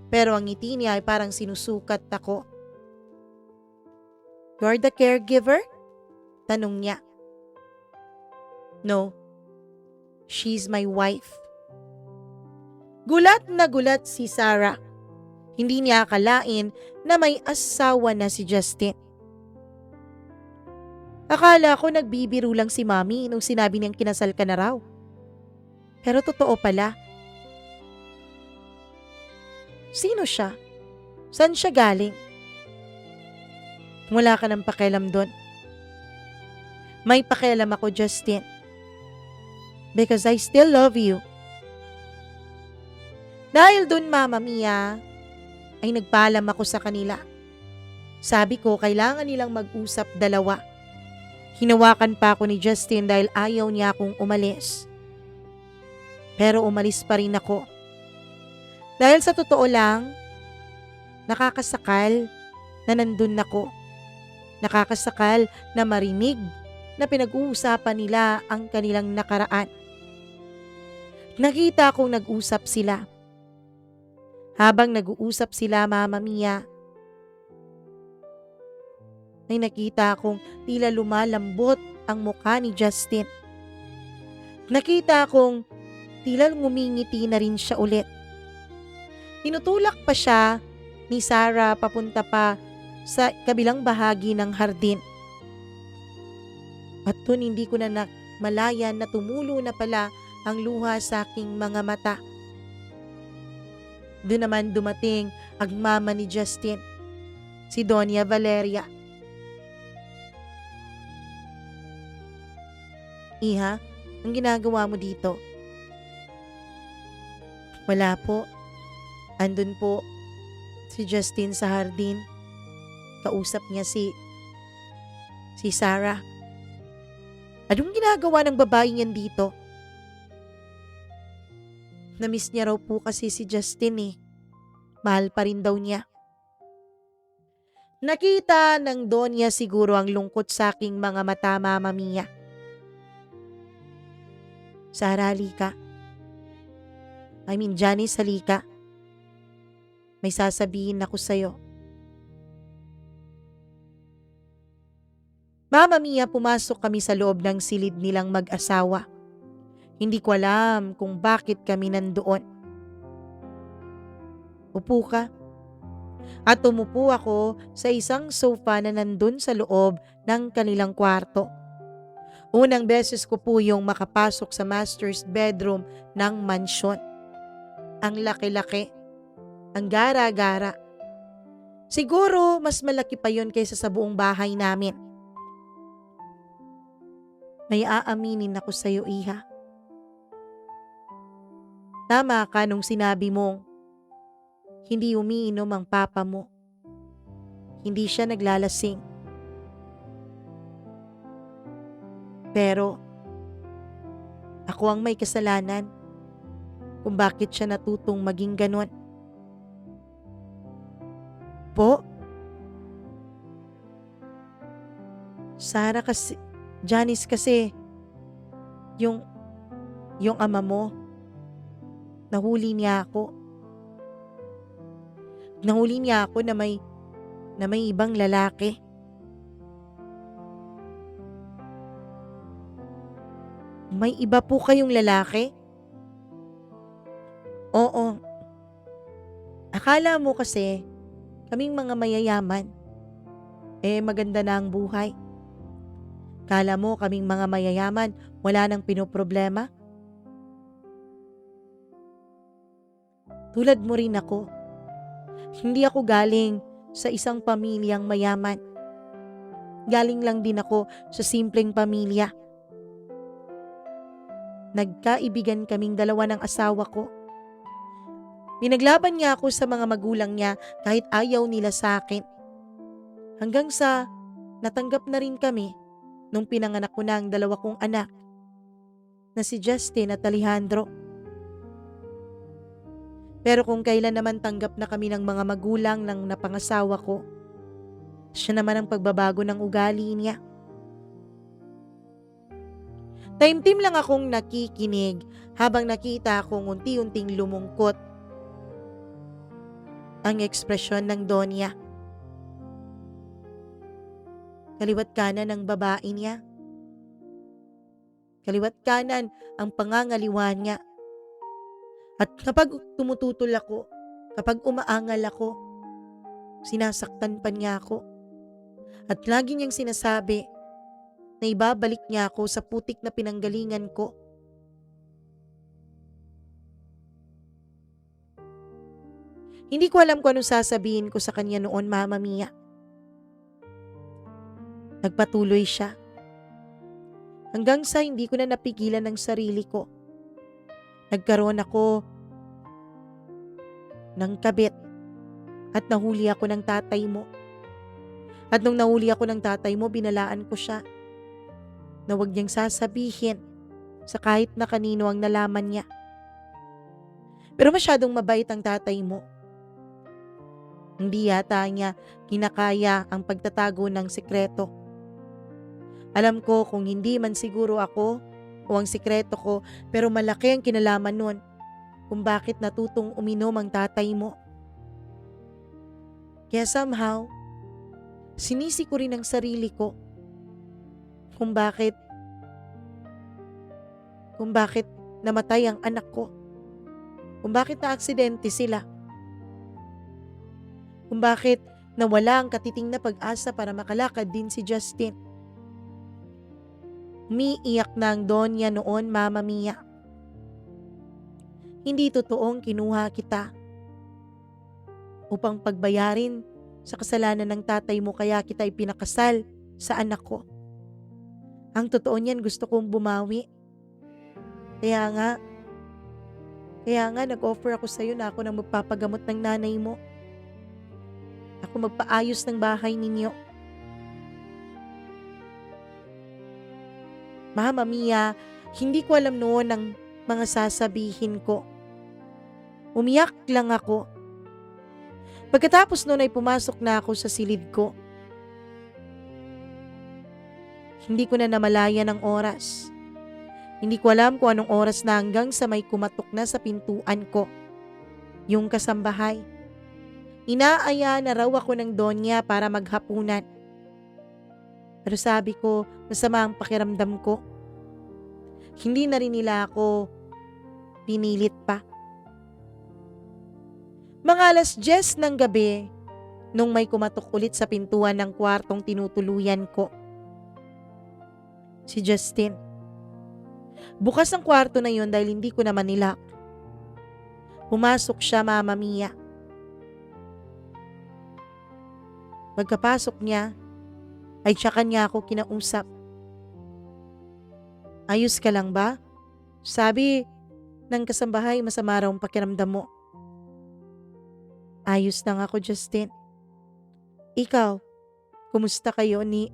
Pero ang ngiti niya ay parang sinusukat ako. You're the caregiver? Tanong niya. No. She's my wife. Gulat na gulat si Sarah. Hindi niya akalain na may asawa na si Justin. Akala ko nagbibiro lang si Mami nung sinabi niyang kinasal ka na raw. Pero totoo pala. Sino siya? Saan siya galing? Wala ka ng pakialam doon. May pakialam ako, Justin. Because I still love you. Dahil doon, Mama Mia, ay nagpaalam ako sa kanila. Sabi ko, kailangan nilang mag-usap dalawa. Hinawakan pa ako ni Justin dahil ayaw niya akong umalis. Pero umalis pa rin ako. Dahil sa totoo lang, Nakakasakal na nandun ako. Nakakasakal na marinig na pinag-uusapan nila ang kanilang nakaraan. Nakita kong nag-usap sila. Habang nag-uusap sila, Mama Mia, ay nakita kong tila lumalambot ang mukha ni Justin. Nakita kong tila ngumingiti na rin siya ulit. Tinutulak pa siya ni Sarah papunta pa sa kabilang bahagi ng hardin. At dun hindi ko na malayan na tumulo na pala ang luha sa aking mga mata. Doon naman dumating ang mama ni Justin, si Doña Valeria. Iha, ang ginagawa mo dito? Wala po. Andun po si Justin sa hardin. Kausap niya si Sarah. Anong ginagawa ng babaeng yan dito? Na-miss niya raw po kasi si Justin eh. Mahal pa rin daw niya. Nakita ng Donya siguro ang lungkot sa aking mga mata, Mama Mia. Sarah, halika. Janice, halika. May sasabihin ako sa'yo. Mama Mia, pumasok kami sa loob ng silid nilang mag-asawa. Hindi ko alam kung bakit kami nandoon. Upo ka. At umupo ako sa isang sofa na nandun sa loob ng kanilang kwarto. Unang beses ko po yung makapasok sa master's bedroom ng mansyon. Ang laki-laki. Ang gara-gara. Siguro mas malaki pa yun kaysa sa buong bahay namin. May aaminin ako sa'yo, Iha. Tama ka nung sinabi mong hindi umiinom ang papa mo. Hindi siya naglalasing. Pero ako ang may kasalanan kung bakit siya natutong maging ganon. Po? Sarah kasi, Janice kasi, yung ama mo, nahuli niya ako. Nahuli niya ako na may ibang lalaki. May iba po kayong lalaki? Oo. Akala mo kasi kaming mga mayayaman, maganda na ang buhay. Akala mo kaming mga mayayaman, wala nang pinoproblema? Tulad mo rin ako. Hindi ako galing sa isang pamilyang mayaman. Galing lang din ako sa simpleng pamilya. Nagkaibigan kaming dalawa ng asawa ko. Pinaglaban niya ako sa mga magulang niya kahit ayaw nila sa akin. Hanggang sa natanggap na rin kami nung pinanganak ko na ang dalawa kong anak na si Justin at Alejandro. Pero kung kailan naman tanggap na kami ng mga magulang ng napangasawa ko, siya naman ang pagbabago ng ugali niya. Taimtim lang akong nakikinig habang nakita akong unti-unting lumungkot ang ekspresyon ng Donya. Kaliwat kanan ang babae niya. Kaliwat kanan ang pangangaliwa niya. At kapag tumututol ako, kapag umaangal ako, sinasaktan pa niya ako. At lagi niyang sinasabi na ibabalik niya ako sa putik na pinanggalingan ko. Hindi ko alam kung anong sasabihin ko sa kanya noon, Mama Mia. Nagpatuloy siya. Hanggang sa hindi ko na napigilan ang sarili ko. Nagkaroon ako ng kabit at nahuli ako ng tatay mo. At nung nahuli ako ng tatay mo, binalaan ko siya na huwag niyang sasabihin sa kahit na kanino ang nalaman niya. Pero masyadong mabait ang tatay mo. Hindi yata niya kinakaya ang pagtatago ng sikreto. Alam ko kung hindi man siguro ako o ang sikreto ko, pero malaki ang kinalaman nun kung bakit natutong uminom ang tatay mo. Kaya somehow, sinisi ko rin ang sarili ko kung bakit namatay ang anak ko. Kung bakit na-aksidente sila. Kung bakit nawala ang katiting na pag-asa para makalakad din si Justin. Umiiyak na ang Donya noon, Mama Mia. Hindi totoong kinuha kita upang pagbayarin sa kasalanan ng tatay mo kaya kita ipinakasal sa anak ko. Ang totoo niyan, gusto kong bumawi. Kaya nga nag-offer ako sa iyo na ako nang magpapagamot ng nanay mo. Ako magpaayos ng bahay ninyo. Mama Mia, hindi ko alam noon ang mga sasabihin ko. Umiyak lang ako. Pagkatapos noon ay pumasok na ako sa silid ko. Hindi ko na namalayan ang oras. Hindi ko alam kung anong oras na hanggang sa may kumatok na sa pintuan ko. Yung kasambahay. Inaaya na raw ako ng Donya para maghapunan. Pero sabi ko, masama ang pakiramdam ko. Hindi na rin nila ako pinilit pa. Mga 10:00 ng gabi, nung may kumatok ulit sa pintuan ng kwartong tinutuluyan ko. Si Justin. Bukas ang kwarto na yun dahil hindi ko naman nilak. Pumasok siya, Mama Mia. Pagkapasok niya, ay tsaka niya ako kinausap. Ayos ka lang ba? Sabi ng kasambahay, masama raw ang pakiramdam mo. Ayos lang ako, Justin. Ikaw, kumusta kayo ni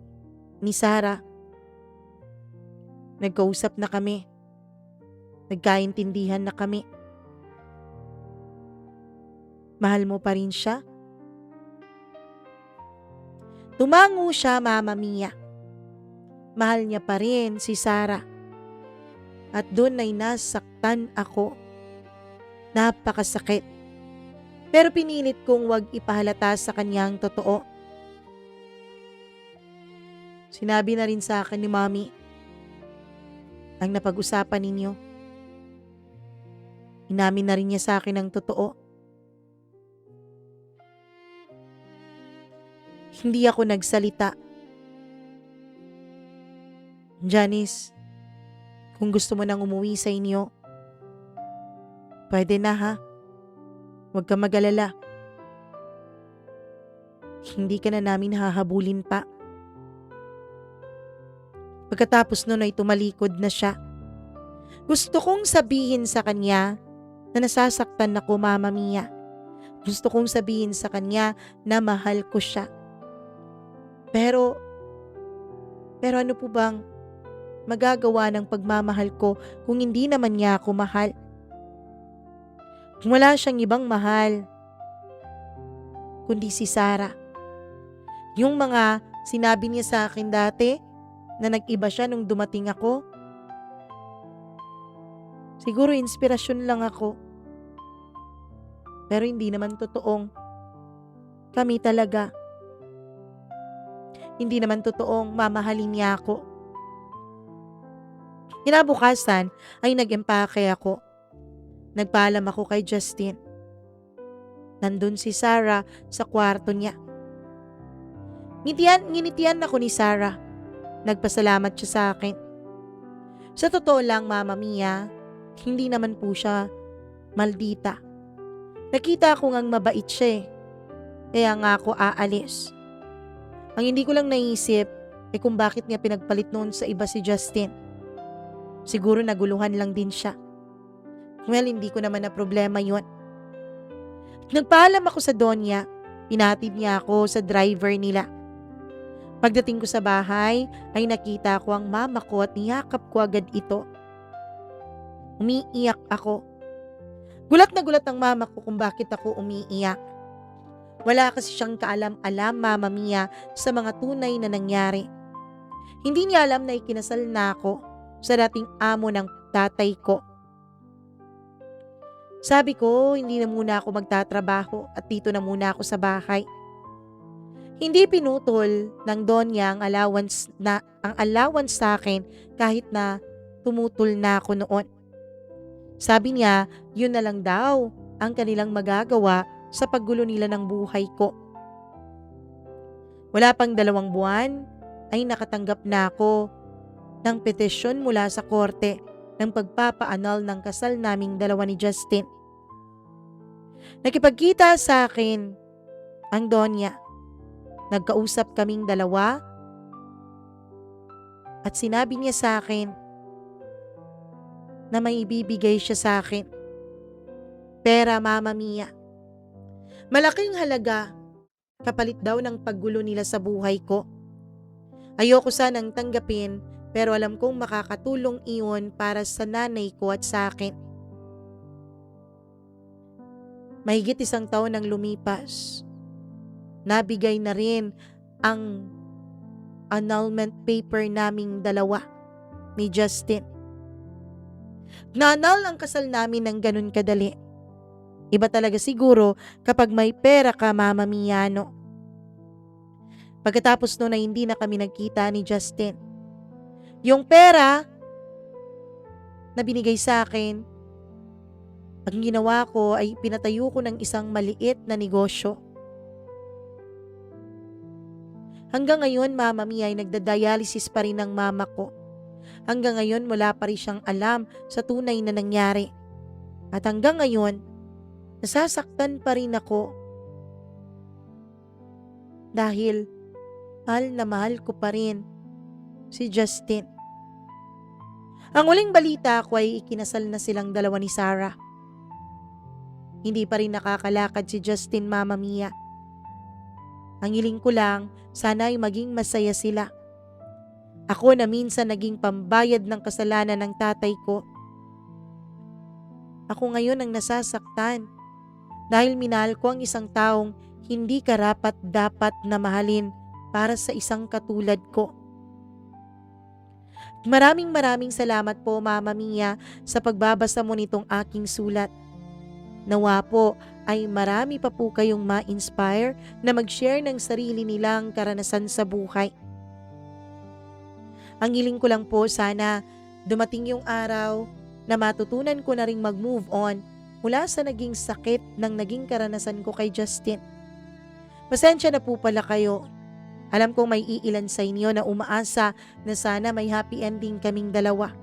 Sarah? Nagkausap na kami. Nagkaintindihan na kami. Mahal mo pa rin siya? Tumango siya, Mama Mia. Mahal niya pa rin si Sarah. At doon ay nasaktan ako. Napakasakit. Pero pinilit kong wag ipahalata sa kanyang totoo. Sinabi na rin sa akin ni Mommy ang napag-usapan ninyo. Inamin na rin niya sa akin ang totoo. Hindi ako nagsalita. Janice, kung gusto mo nang umuwi sa inyo, pwede na ha. Huwag ka mag-alala. Hindi ka na namin hahabulin pa. Pagkatapos nun ay tumalikod na siya. Gusto kong sabihin sa kanya na nasasaktan ako, Mama Mia. Gusto kong sabihin sa kanya na mahal ko siya. Pero ano po bang magagawa ng pagmamahal ko kung hindi naman niya ako mahal? Wala siyang ibang mahal kundi si Sarah. Yung mga sinabi niya sa akin dati na nag-iba siya nung dumating ako, siguro inspirasyon lang ako. Pero hindi naman totoong kami talaga. Hindi naman totoong mamahalin niya ako. Kinabukasan ay nag-empake ako. Nagpaalam ako kay Justin. Nandun si Sarah sa kwarto niya. Nginitian ako ni Sarah. Nagpasalamat siya sa akin. Sa totoo lang, Mama Mia, hindi naman po siya maldita. Nakita ko ngang mabait siya eh. Kaya nga ako aalis. Ang hindi ko lang naisip ay kung bakit niya pinagpalit noon sa iba si Justin. Siguro naguluhan lang din siya. Well, hindi ko naman na problema yon. Nagpaalam ako sa Donya, pinatid niya ako sa driver nila. Pagdating ko sa bahay, ay nakita ko ang mama ko at niyakap ko agad ito. Umiiyak ako. Gulat na gulat ang mama ko kung bakit ako umiiyak. Wala kasi siyang kaalam-alam, Mama Mia, sa mga tunay na nangyari. Hindi niya alam na ikinasal na ako sa dating amo ng tatay ko. Sabi ko, hindi na muna ako magtatrabaho at dito na muna ako sa bahay. Hindi pinutol ng Donya ang allowance sa akin kahit na tumutol na ako noon. Sabi niya, yun na lang daw ang kanilang magagawa sa paggulo nila ng buhay ko. Wala pang 2 buwan ay nakatanggap na ako ng petisyon mula sa korte ng pagpapa-annul ng kasal naming dalawa ni Justin. Nakipagkita sa akin ang Donya. Nagkausap kaming dalawa at sinabi niya sa akin na may ibibigay siya sa akin. Pera, Mama Mia. Malaking halaga kapalit daw ng paggulo nila sa buhay ko. Ayoko sanang tanggapin pero alam kong makakatulong iyon para sa nanay ko at sa akin. Mahigit 1 taon nang lumipas. Nabigay na rin ang annulment paper naming dalawa ni Justin. Nanal ang kasal namin ng ganun kadali. Iba talaga siguro kapag may pera ka, Mama Mia, no? Pagkatapos noon ay hindi na kami nagkita ni Justin. Yung pera na binigay sa akin, ang ginawa ko ay pinatayo ko ng isang maliit na negosyo. Hanggang ngayon, Mama Mia, ay nagda-dialysis pa rin ang mama ko. Hanggang ngayon, wala pa rin siyang alam sa tunay na nangyari. At hanggang ngayon, nasasaktan pa rin ako. Dahil mahal na mahal ko pa rin si Justin. Ang huling balita ko ay ikinasal na silang dalawa ni Sarah. Hindi pa rin nakakalakad si Justin, Mama Mia. Ang hiling ko lang, sana ay maging masaya sila. Ako na minsan naging pambayad ng kasalanan ng tatay ko. Ako ngayon ang nasasaktan dahil minahal ko ang isang taong hindi karapat-dapat na mahalin para sa isang katulad ko. Maraming salamat po, Mama Mia, sa pagbabasa mo nitong aking sulat. Nawa po ay marami pa po kayong ma-inspire na mag-share ng sarili nilang karanasan sa buhay. Ang hiling ko lang po, sana dumating yung araw na matutunan ko na ring mag-move on mula sa naging sakit ng naging karanasan ko kay Justin. Pasensya na po pala kayo. Alam kong may iilan sa inyo na umaasa na sana may happy ending kaming dalawa.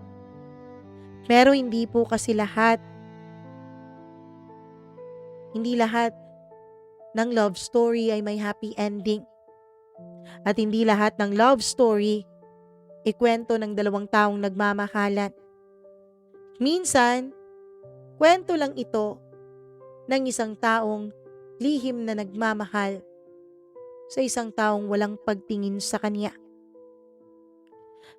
Pero hindi po kasi lahat. Hindi lahat ng love story ay may happy ending. At hindi lahat ng love story ikwento ng 2 taong nagmamahalan. Minsan, kwento lang ito ng isang taong lihim na nagmamahal sa isang taong walang pagtingin sa kanya.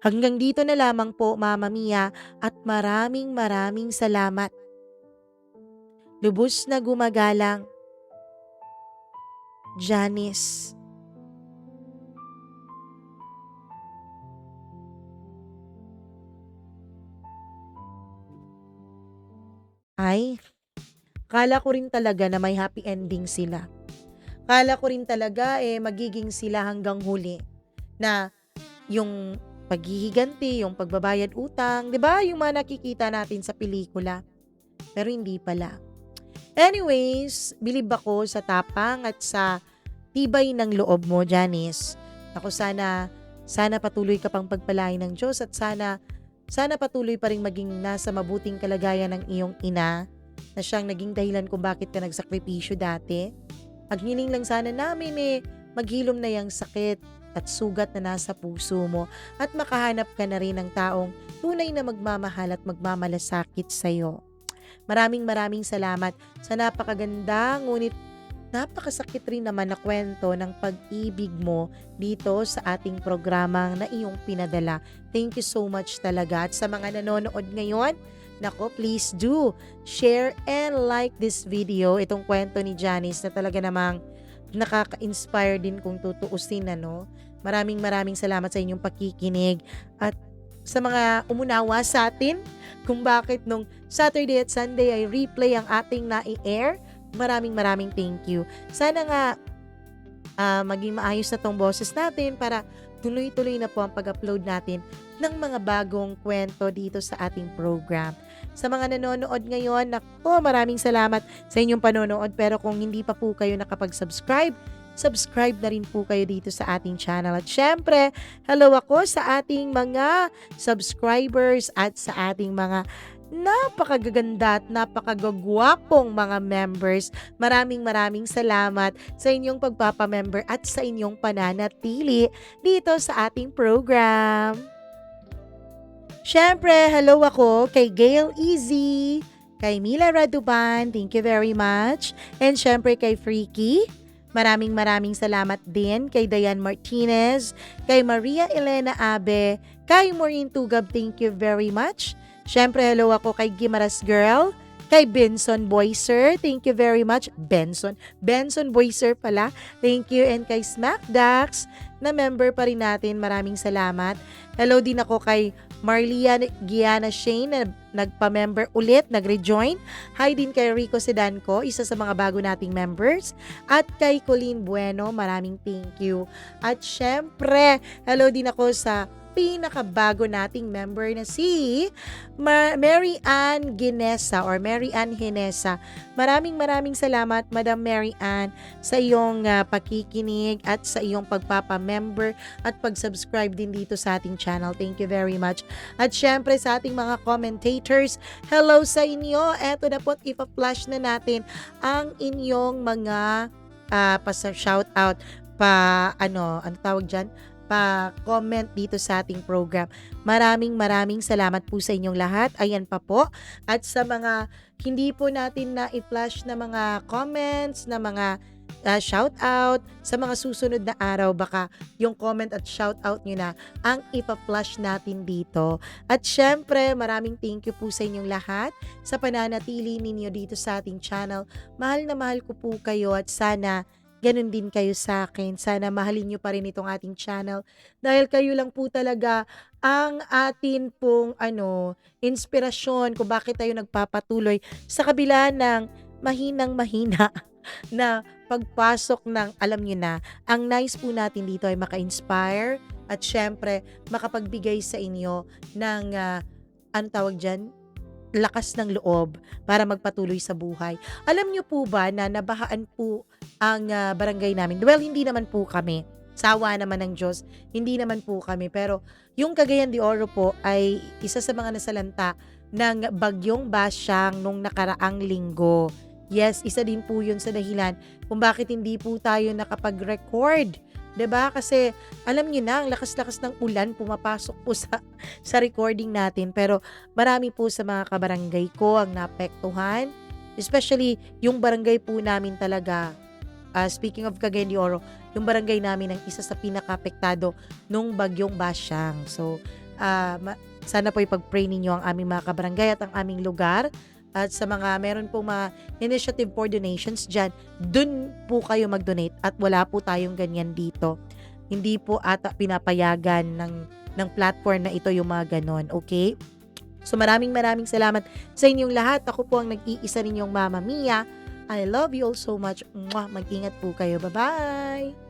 Hanggang dito na lamang po, Mama Mia, at maraming salamat. Lubos na gumagalang, Janice. Ay, kala ko rin talaga na may happy ending sila. Kala ko rin talaga magiging sila hanggang huli. Na yung paghihiganti, yung pagbabayad utang, 'di ba? Yung mga nakikita natin sa pelikula. Pero hindi pala. Anyways, bilib ako sa tapang at sa tibay ng loob mo, Janice. Ako sana patuloy ka pang pagpalain ng Diyos at sana patuloy pa rin maging nasa mabuting kalagayan ng iyong ina na siyang naging dahilan kung bakit ka nagsakripisyo dati. Ang hiling lang sana namin maghilom na yung sakit at sugat na nasa puso mo at makahanap ka na rin ng taong tunay na magmamahal at magmamalasakit sa'yo. Maraming salamat sa napakaganda ngunit napakasakit rin naman na kwento ng pag-ibig mo dito sa ating programang na iyong pinadala. Thank you so much talaga. At sa mga nanonood ngayon, nako, please do share and like this video. Itong kwento ni Janice na talaga namang nakaka-inspire din kung tutuusin, ano. Maraming salamat sa inyong pakikinig at sa mga umunawa sa atin kung bakit nung Saturday at Sunday ay replay ang ating nai-air. Maraming thank you. Sana nga maging maayos na tong boses natin para tuloy-tuloy na po ang pag-upload natin ng mga bagong kwento dito sa ating program. Sa mga nanonood ngayon, nako, maraming salamat sa inyong panonood. Pero kung hindi pa po kayo nakapag-subscribe, subscribe na rin po kayo dito sa ating channel. At syempre, hello ako sa ating mga subscribers at sa ating mga napakagaganda at napakagagwapong mga members. Maraming salamat sa inyong pagpapamember at sa inyong pananatili dito sa ating program. Syempre, hello ako kay Gail Easy, kay Mila Raduban, thank you very much. And syempre kay Freaky, maraming salamat din kay Diane Martinez, kay Maria Elena Abe, kay Maureen Tugab, thank you very much. Syempre, hello ako kay Gimaras Girl, kay Benson Boyser, thank you very much. Benson Boyser pala, thank you. And kay Smack Dax, na member pa rin natin, maraming salamat. Hello din ako kay Marlia Giana Shane na nagpa-member ulit, nag-rejoin. Hi din kay Rico Sedanco, isa sa mga bago nating members. At kay Colleen Bueno, maraming thank you. At syempre, hello din ako sa pinakabago nating member na si Mary Ann Ginesa or Mary Ann Hinesa. Maraming salamat, Madam Mary Ann, sa iyong pakikinig at sa iyong pagpapa-member at pag-subscribe din dito sa ating channel. Thank you very much. At syempre sa ating mga commentators, hello sa inyo. Eto na po, ipa-flash na natin ang inyong mga pa-shoutout, ano tawag dyan? Pa-comment dito sa ating program. Maraming salamat po sa inyong lahat. Ayan pa po. At sa mga hindi po natin na i-flash na mga comments, na mga shoutout, sa mga susunod na araw, baka yung comment at shoutout nyo na ang ipa-flash natin dito. At syempre, maraming thank you po sa inyong lahat sa pananatili ninyo dito sa ating channel. Mahal na mahal ko po kayo at sana ganun din kayo sa akin. Sana mahalin nyo pa rin itong ating channel dahil kayo lang po talaga ang atin pong inspirasyon kung bakit tayo nagpapatuloy sa kabila ng mahina na pagpasok ng, alam nyo na, ang nice po natin dito ay maka-inspire at syempre makapagbigay sa inyo ng, ano tawag dyan? Lakas ng loob para magpatuloy sa buhay. Alam nyo po ba na nabahaan po ang barangay namin? Well, hindi naman po kami. Sawa naman ng Diyos. Hindi naman po kami. Pero yung Cagayan de Oro po ay isa sa mga nasalanta ng bagyong Basyang nung nakaraang linggo. Yes, isa din po yun sa dahilan kung bakit hindi po tayo nakapag-record. 'Di ba? Kasi alam niyo na, ang lakas-lakas ng ulan pumapasok po sa recording natin. Pero marami po sa mga kabarangay ko ang naapektuhan. Especially yung barangay po namin talaga. Speaking of Cagayan de Oro, yung barangay namin ang isa sa pinaka-apektado nung bagyong Basyang. So, sana po ipag-pray ninyo ang aming mga kabarangay at ang aming lugar. At sa mga meron pong mga initiative for donations dyan, dun po kayo mag-donate at wala po tayong ganyan dito. Hindi po ata pinapayagan ng platform na ito yung mga ganon, okay? So maraming salamat sa inyong lahat. Ako po ang nag-iisa ninyong Mama Mia. I love you all so much. Mwah! Mag-ingat po kayo. Bye-bye!